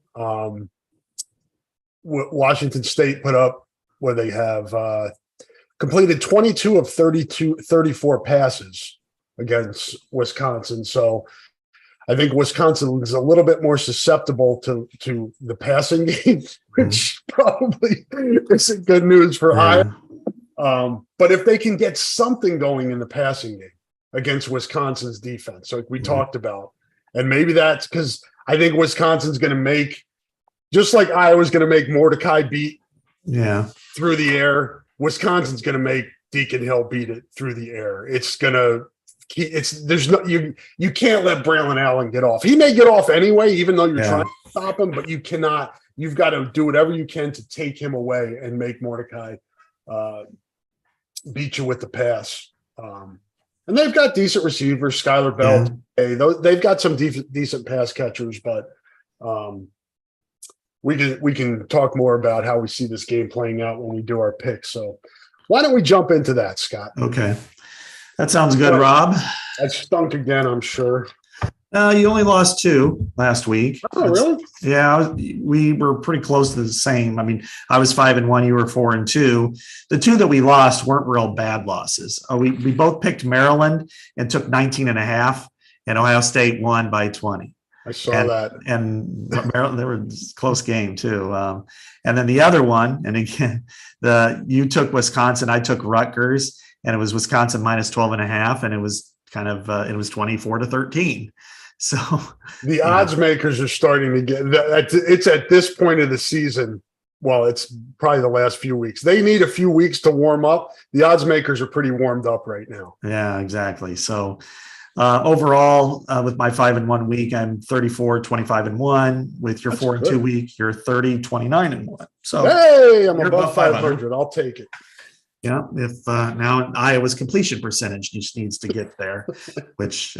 Washington State put up where they have completed 22 of 34 passes against Wisconsin. So I think Wisconsin is a little bit more susceptible to the passing game, which probably isn't good news for Iowa. But if they can get something going in the passing game against Wisconsin's defense, like we talked about, and maybe that's because I think Wisconsin's going to make, just like Iowa's going to make Mordecai beat through the air, Wisconsin's going to make Deacon Hill beat it through the air. There's no, you can't let Braylon Allen get off. He may get off anyway, even though you're trying to stop him, but you've got to do whatever you can to take him away and make Mordecai beat you with the pass. And they've got decent receivers, Skylar Bell. They've got some decent pass catchers, but we can talk more about how we see this game playing out when we do our picks. So why don't we jump into that, Scott? Okay. That sounds good, Rob. I stunk again, I'm sure. You only lost 2 last week. Oh, really? Yeah, we were pretty close to the same. I mean, I was 5-1, you were 4-2. The 2 that we lost weren't real bad losses. We both picked Maryland and took 19.5, and Ohio State won by 20. I saw that. And Maryland, they were a close game too. And then the other one, and again, you took Wisconsin, I took Rutgers, and it was Wisconsin minus 12.5, and it was kind of it was 24-13. So the odds makers are starting to get. It's at this point of the season. Well, it's probably the last few weeks. They need a few weeks to warm up. The odds makers are pretty warmed up right now. Yeah, exactly. So. Overall, with my 5-1 week, I'm 34-25-1. With your 4-2 week, you're 30-29-1. So hey, I'm above 500. I'll take it. Yeah, if now Iowa's completion percentage just needs to get there, which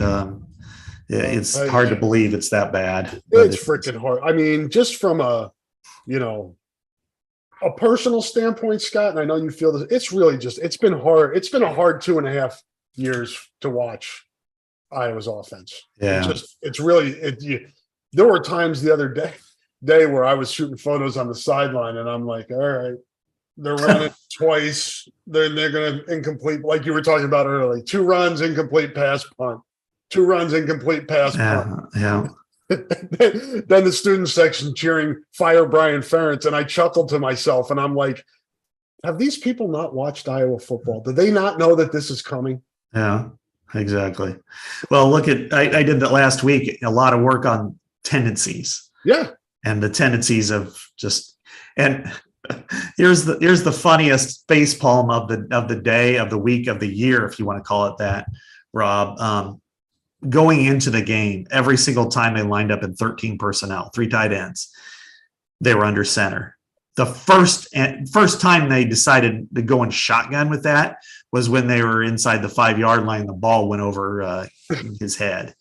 it's hard to believe it's that bad. It's freaking hard. I mean, just from a personal standpoint, Scott, and I know you feel this. It's really it's been hard. It's been a hard 2.5 years to watch Iowa's offense. Yeah, there were times the other day where I was shooting photos on the sideline, and I'm like, all right, they're running twice. They're going to incomplete, like you were talking about earlier. 2 runs, incomplete pass, punt. 2 runs, incomplete pass, punt. Yeah. Then the student section cheering, fire Brian Ferentz, and I chuckled to myself, and I'm like, have these people not watched Iowa football? Do they not know that this is coming? Yeah. Exactly. Well, look at I did that last week. A lot of work on tendencies. Yeah, and the tendencies of just and here's the funniest facepalm of the day, of the week, of the year, if you want to call it that, Rob. Going into the game, every single time they lined up in 13 personnel, 3 tight ends, they were under center. The first time they decided to go in shotgun with that was when they were inside the 5-yard line. The ball went over his head,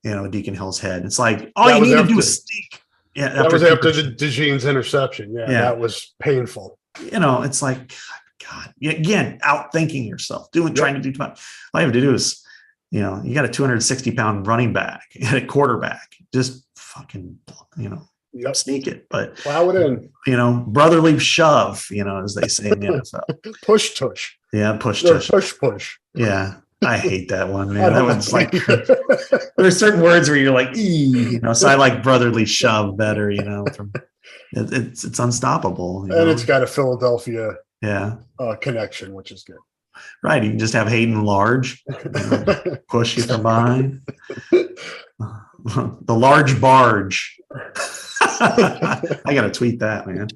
Deacon Hill's head. It's like, all you need to do is sneak. Yeah, that was after DeJean's interception. Yeah, that was painful. It's like, God, again, outthinking yourself, trying to do too much. All you have to do is, you got a 260-pound running back and a quarterback. Just fucking, sneak it, but plow it in. Brotherly shove, as they say in the NFL. Push tush. Yeah, push tush. Push. Yeah, I hate that one, man. That one's like there's certain words where you're like, so I like brotherly shove better. It's unstoppable. And it's got a Philadelphia connection, which is good. Right, you can just have Hayden Large push you from behind. The large barge. I got to tweet that, man.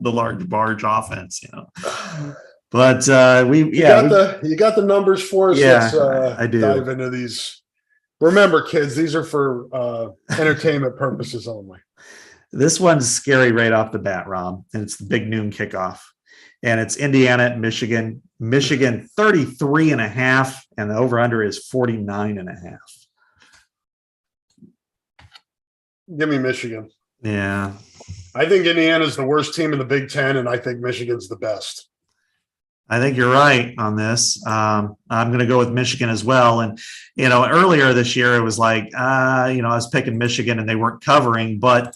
The large barge offense, But you got the numbers for us. Yeah, Let's I do. dive into these. Remember, kids, these are for entertainment purposes only. This one's scary right off the bat, Rob, and it's the big noon kickoff. And it's Indiana at Michigan. Michigan 33.5, and the over-under is 49.5. Give me Michigan. Yeah. I think Indiana's the worst team in the Big Ten, and I think Michigan's the best. I think you're right on this. I'm going to go with Michigan as well. And, earlier this year, it was like, I was picking Michigan and they weren't covering, but,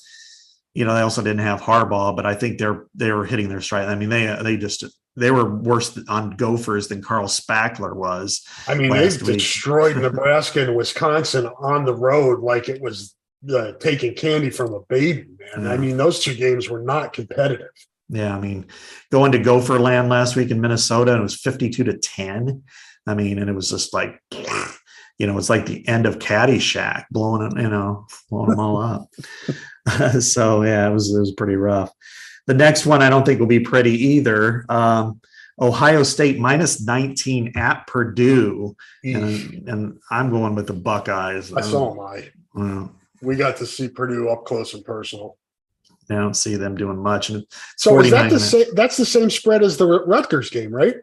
they also didn't have Harbaugh, but I think they were hitting their stride. I mean, they were worse on Gophers than Carl Spackler was. I mean, they destroyed Nebraska and Wisconsin on the road like it was taking candy from a baby, man. Yeah. I mean, those two games were not competitive. Yeah, I mean, going to Gopher land last week in Minnesota, and it was 52-10. I mean, and it was just like, it's like the end of Caddyshack, blowing them all up. So yeah, it was pretty rough. The next one I don't think will be pretty either. Ohio State -19 at Purdue, and I'm going with the Buckeyes. So am I. Well, we got to see Purdue up close and personal. I don't see them doing much. And so is that the same? That's the same spread as the Rutgers game, right?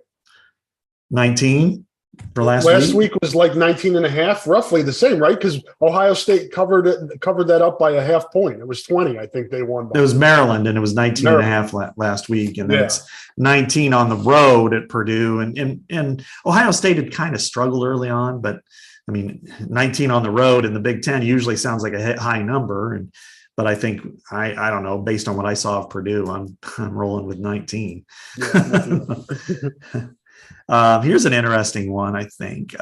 19 for last week was like 19.5, roughly the same, right? Because Ohio State covered that up by a half point. It was 20, I think they won. It was Maryland, and it was 19.5 last week, and then it's 19 on the road at Purdue. And Ohio State had kind of struggled early on, but I mean, 19 on the road in the Big Ten usually sounds like a high number, but I think I don't know. Based on what I saw of Purdue, I'm rolling with 19. Yeah. Here's an interesting one, I think,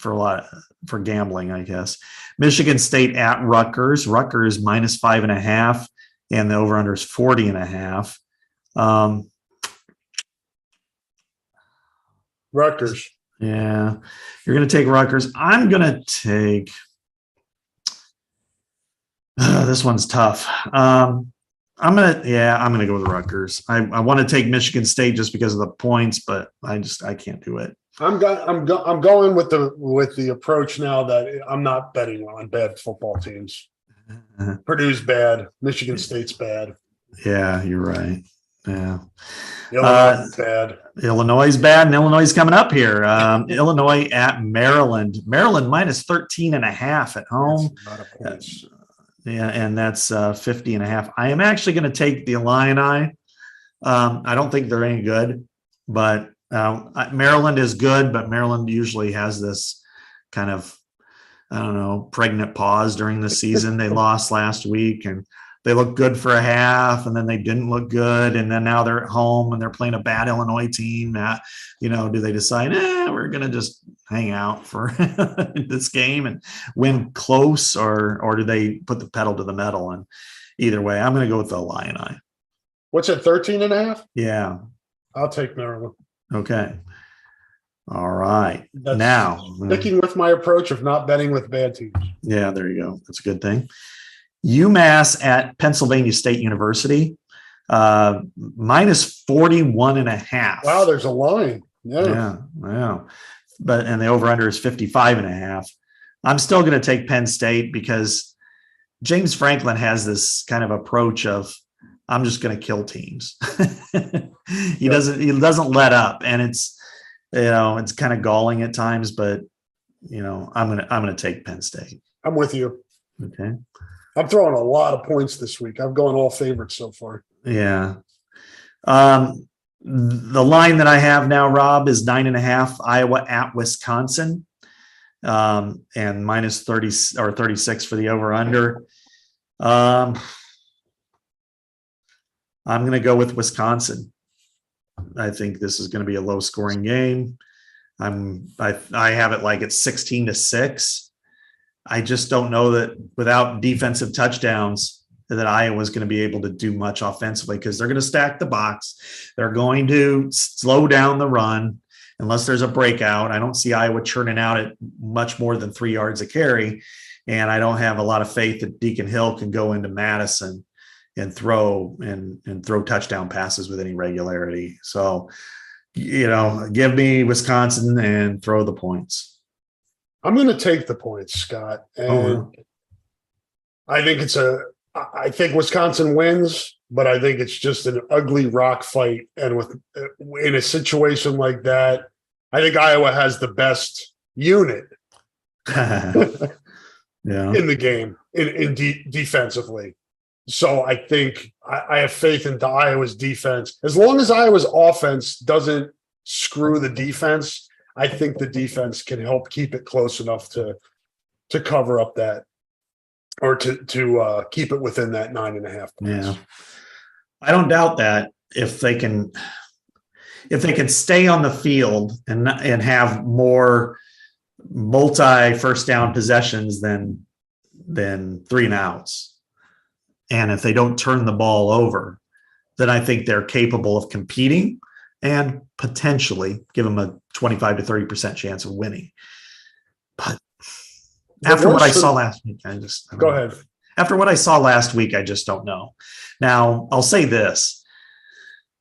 for gambling, I guess. Michigan State at Rutgers. Rutgers -5.5, and the over/under is 40.5. Rutgers. Yeah, you're going to take Rutgers. I'm going to take. This one's tough. I'm gonna go with Rutgers. I want to take Michigan State just because of the points, but I can't do it. I'm going with the approach now that I'm not betting on bad football teams. Purdue's bad. Michigan State's bad. Yeah, you're right. Yeah. Illinois is bad. Illinois is bad, and Illinois is coming up here. Illinois at Maryland. Maryland -13.5 at home. That's a lot of points. Yeah, and that's 50.5. I am actually going to take the Illini. I don't think they're any good, but Maryland is good, but Maryland usually has this kind of, I don't know, pregnant pause during the season. They lost last week, and they looked good for a half, and then they didn't look good, and then now they're at home and they're playing a bad Illinois team. Do they decide, we're going to just hang out for this game and win close, or do they put the pedal to the metal? And either way, I'm going to go with the Illini. What's it, 13.5? Yeah. I'll take Maryland. Okay. All right. That's now sticking with my approach of not betting with bad teams. Yeah, there you go. That's a good thing. UMass at Pennsylvania State University, -41.5. Wow, there's a line. Yeah. And the over/under is 55.5. I'm still going to take Penn State because James Franklin has this kind of approach of, I'm just going to kill teams. He doesn't let up, and it's kind of galling at times, but I'm going to take Penn State. I'm with you. Okay. I'm throwing a lot of points this week. I'm going all favorites so far. Yeah. The line that I have now, Rob, is 9.5 Iowa at Wisconsin, and -30 or 36 for the over/under. I'm going to go with Wisconsin. I think this is going to be a low-scoring game. I have it like it's 16-6. I just don't know that without defensive touchdowns that Iowa's going to be able to do much offensively, because they're going to stack the box. They're going to slow down the run unless there's a breakout. I don't see Iowa churning out at much more than 3 yards a carry, and I don't have a lot of faith that Deacon Hill can go into Madison and throw touchdown passes with any regularity. So, give me Wisconsin and throw the points. I'm going to take the points, Scott. And I think Wisconsin wins, but I think it's just an ugly rock fight. And in a situation like that, I think Iowa has the best unit in the game defensively. So I think I have faith into Iowa's defense. As long as Iowa's offense doesn't screw the defense, I think the defense can help keep it close enough to cover up that, or to keep it within that 9.5 points. Yeah, I don't doubt that if they can stay on the field and have more multi first down possessions than 3-and-outs. And if they don't turn the ball over, then I think they're capable of competing and potentially give them a 25 to 30% chance of winning. But after what I saw last week, go ahead. After what I saw last week, I just don't know. Now, I'll say this,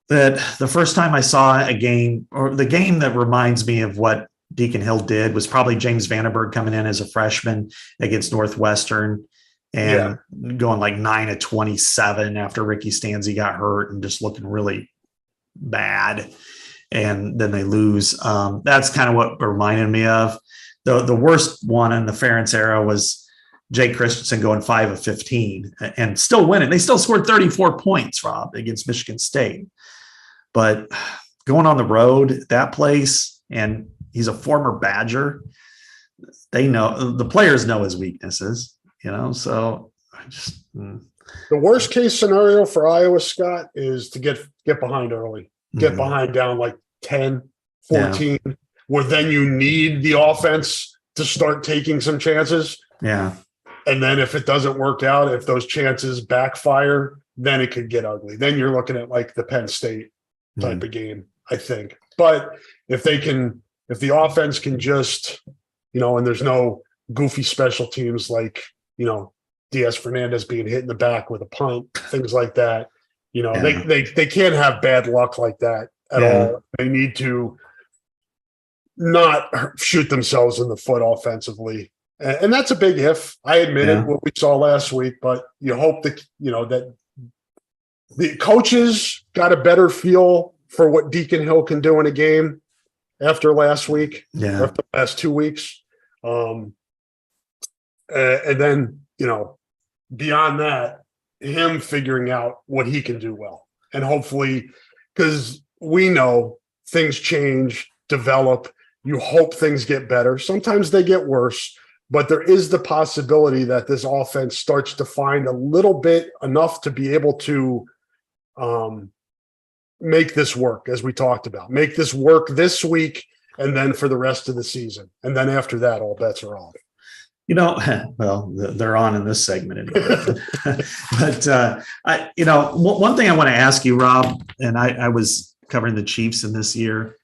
that the first time I saw a game, or the game that reminds me of what Deacon Hill did, was probably James Vandenberg coming in as a freshman against Northwestern and going like 9-27 after Ricky Stanzi got hurt and just looking really bad. And then they lose. That's kind of what it reminded me of. The worst one in the Ferentz era was Jake Christensen going 5 of 15 and still winning. They still scored 34 points, Rob, against Michigan State. But going on the road, that place, and he's a former Badger, the players know his weaknesses. So I just the worst case scenario for Iowa, Scott, is to get behind early, get behind down like 10, 14, where then you need the offense to start taking some chances. Yeah. And then if it doesn't work out, if those chances backfire, then it could get ugly. Then you're looking at like the Penn State type of game, I think. But if the offense can just, and there's no goofy special teams like, Diaz Fernandez being hit in the back with a punt, things like that. They can't have bad luck like that at all. They need to not shoot themselves in the foot offensively. And that's a big if. I admit it, what we saw last week, but you hope that, that the coaches got a better feel for what Deacon Hill can do in a game after last week, after the last 2 weeks. And then, beyond that, him figuring out what he can do well. And hopefully, because we know things change, develop. You hope things get better. Sometimes they get worse, but there is the possibility that this offense starts to find a little bit enough to be able to make this work, as we talked about. Make this work this week and then for the rest of the season. And then after that, all bets are off. Well, they're on in this segment anyway. But one thing I want to ask you, Rob, and I was covering the Chiefs in this year,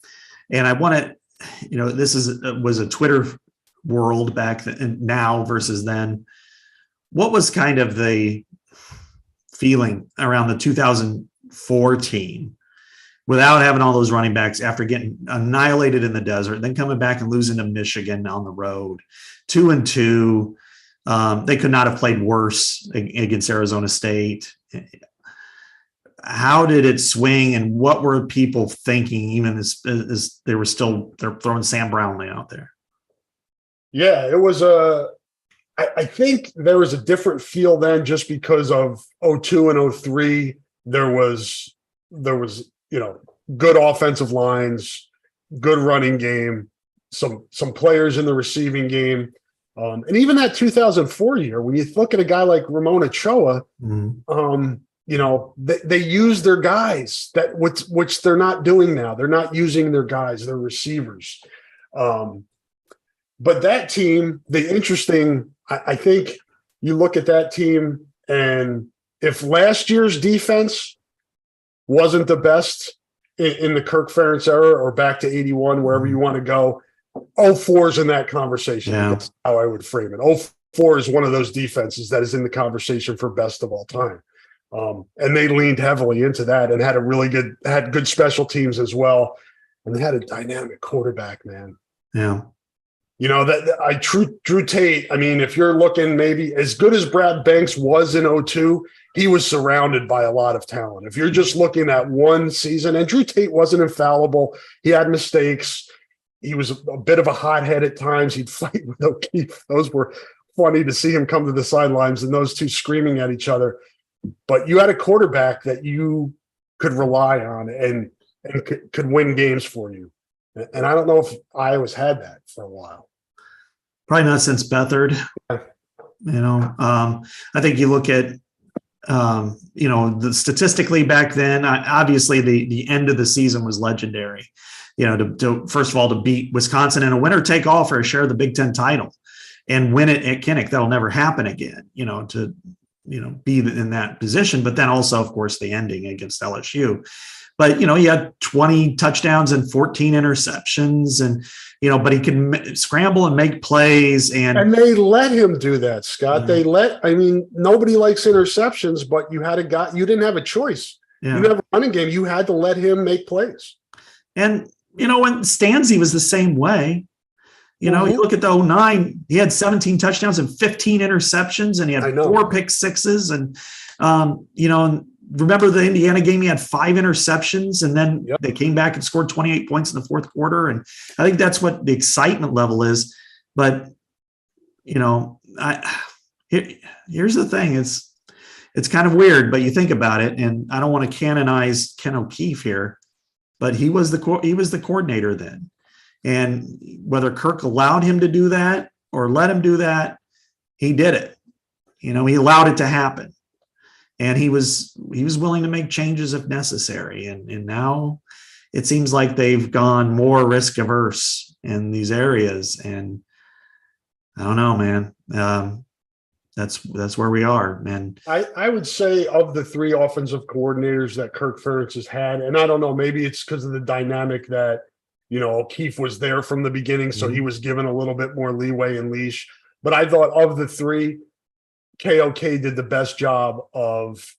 and I want to, this was a Twitter world back then, now versus then. What was kind of the feeling around the 2004 team without having all those running backs after getting annihilated in the desert, then coming back and losing to Michigan on the road, 2-2. They could not have played worse against Arizona State. How did it swing, and what were people thinking, even as they're throwing Sam Brownlee out there? Yeah, it was I think there was a different feel then, just because of 2002 and 2003. There was good offensive lines, good running game, some players in the receiving game. And even that 2004 year, when you look at a guy like Ramon Ochoa, they use their guys, which they're not doing now. They're not using their guys, their receivers. But that team, I think you look at that team, and if last year's defense wasn't the best in the Kirk Ferentz era, or back to 81, wherever you want to go, 04 is in that conversation. Yeah. That's how I would frame it. 04 is one of those defenses that is in the conversation for best of all time. And they leaned heavily into that and had good special teams as well. And they had a dynamic quarterback, man. Yeah. You know, Drew Tate, I mean, if you're looking maybe as good as Brad Banks was in 2002, he was surrounded by a lot of talent. If you're just looking at one season, and Drew Tate wasn't infallible, he had mistakes. He was a bit of a hothead at times. He'd fight with O'Keefe. Those were funny to see him come to the sidelines and those two screaming at each other. But you had a quarterback that you could rely on and could win games for you. And I don't know if Iowa's had that for a while. Probably not since Beathard. I think you look at, statistically back then, obviously the end of the season was legendary. To first of all, to beat Wisconsin in a winner take all for a share of the Big Ten title and win it at Kinnick. That'll never happen again, to be in that position. But then also, of course, the ending against LSU. But, he had 20 touchdowns and 14 interceptions and, but he could scramble and make plays. And they let him do that, Scott. Nobody likes interceptions, but you didn't have a choice. Yeah. You didn't have a running game. You had to let him make plays. And, when Stanzi was the same way, you look at the 2009, he had 17 touchdowns and 15 interceptions and he had 4 pick sixes. And, remember the Indiana game, he had 5 interceptions and then they came back and scored 28 points in the fourth quarter. And I think that's what the excitement level is. But, here's the thing. It's kind of weird, but you think about it, and I don't want to canonize Ken O'Keefe here, but he was the coordinator then. And whether Kirk allowed him to do that or let him do that, he did it. He allowed it to happen. And he was willing to make changes if necessary. And now it seems like they've gone more risk averse in these areas. And I don't know, man. That's where we are, man. I would say of the 3 offensive coordinators that Kirk Ferentz has had, and I don't know, maybe it's because of the dynamic that, O'Keefe was there from the beginning, so he was given a little bit more leeway and leash. But I thought of the 3, KOK did the best job of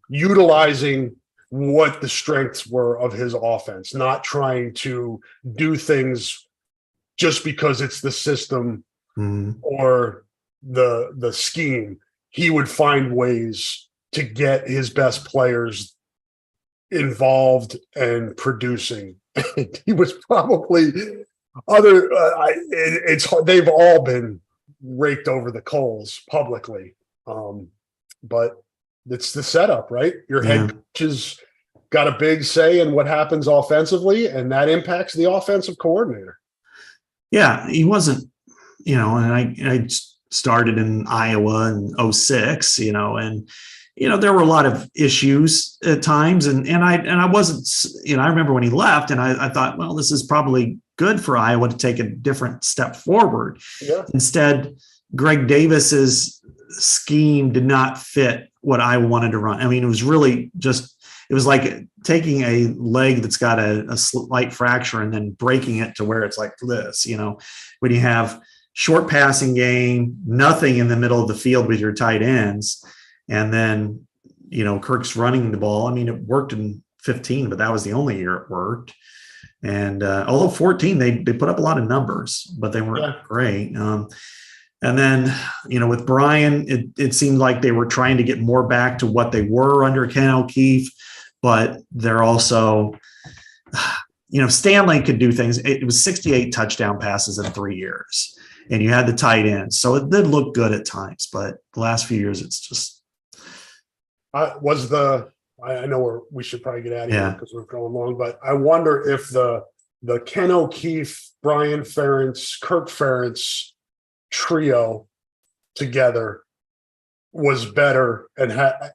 utilizing what the strengths were of his offense, not trying to do things just because it's the system or the scheme. He would find ways to get his best players involved and producing. He was probably they've all been raked over the coals publicly. But it's the setup, right? Your head coach has got a big say in what happens offensively, and that impacts the offensive coordinator. Yeah, he wasn't, and I started in Iowa in 2006, and there were a lot of issues at times, and I wasn't, I remember when he left, and I thought, well, this is probably good for Iowa to take a different step forward. Yeah. Instead, Greg Davis's scheme did not fit what I wanted to run. I mean, it was really it was like taking a leg that's got a slight fracture and then breaking it to where it's like this, when you have short passing game, nothing in the middle of the field with your tight ends. And then, Kirk's running the ball. I mean, it worked in 15, but that was the only year it worked. And although 14, they put up a lot of numbers, but they weren't great. And then, with Brian, it seemed like they were trying to get more back to what they were under Ken O'Keefe, but they're also, Stanley could do things. It was 68 touchdown passes in 3 years, and you had the tight ends. So it did look good at times, but the last few years, it's just. I know we should probably get out of here because we're going long, but I wonder if the Ken O'Keefe, Brian Ferentz, Kirk Ferentz trio together was better, and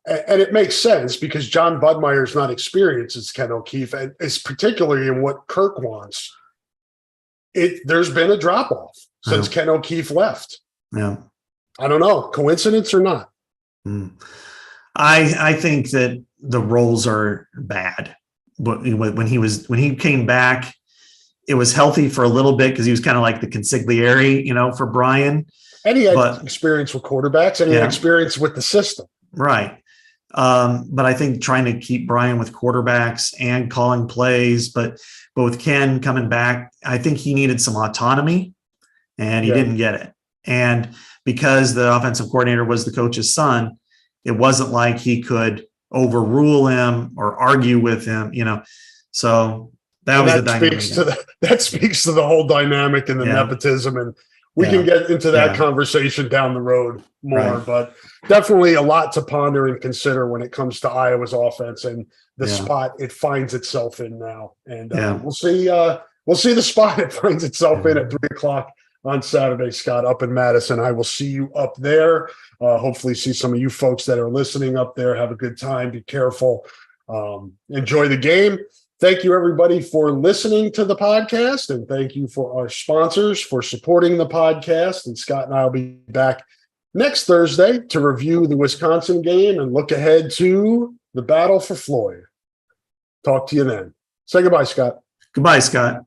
it makes sense because John Budmeier's not experienced as Ken O'Keefe, and it's particularly in what Kirk wants. There's been a drop off since Ken O'Keefe left. Yeah, I don't know, coincidence or not. I think that the roles are bad. But when he came back, it was healthy for a little bit because he was kind of like the consigliere, for Brian. And he had experience with quarterbacks, and he had experience with the system. Right. But I think trying to keep Brian with quarterbacks and calling plays, but with Ken coming back, I think he needed some autonomy and he didn't get it. And because the offensive coordinator was the coach's son, it wasn't like he could overrule him or argue with him, So that was the dynamic. That speaks to the whole dynamic and the nepotism, and we can get into that conversation down the road more. Right. But definitely a lot to ponder and consider when it comes to Iowa's offense and the spot it finds itself in now. And we'll see the spot it finds itself in at 3:00 on Saturday, Scott, up in Madison. I will see you up there. Hopefully see some of you folks that are listening up there. Have a good time. Be careful. Enjoy the game. Thank you, everybody, for listening to the podcast, and thank you for our sponsors for supporting the podcast. And Scott and I will be back next Thursday to review the Wisconsin game and look ahead to the battle for Floyd. Talk to you then. Say goodbye, Scott. Goodbye, Scott.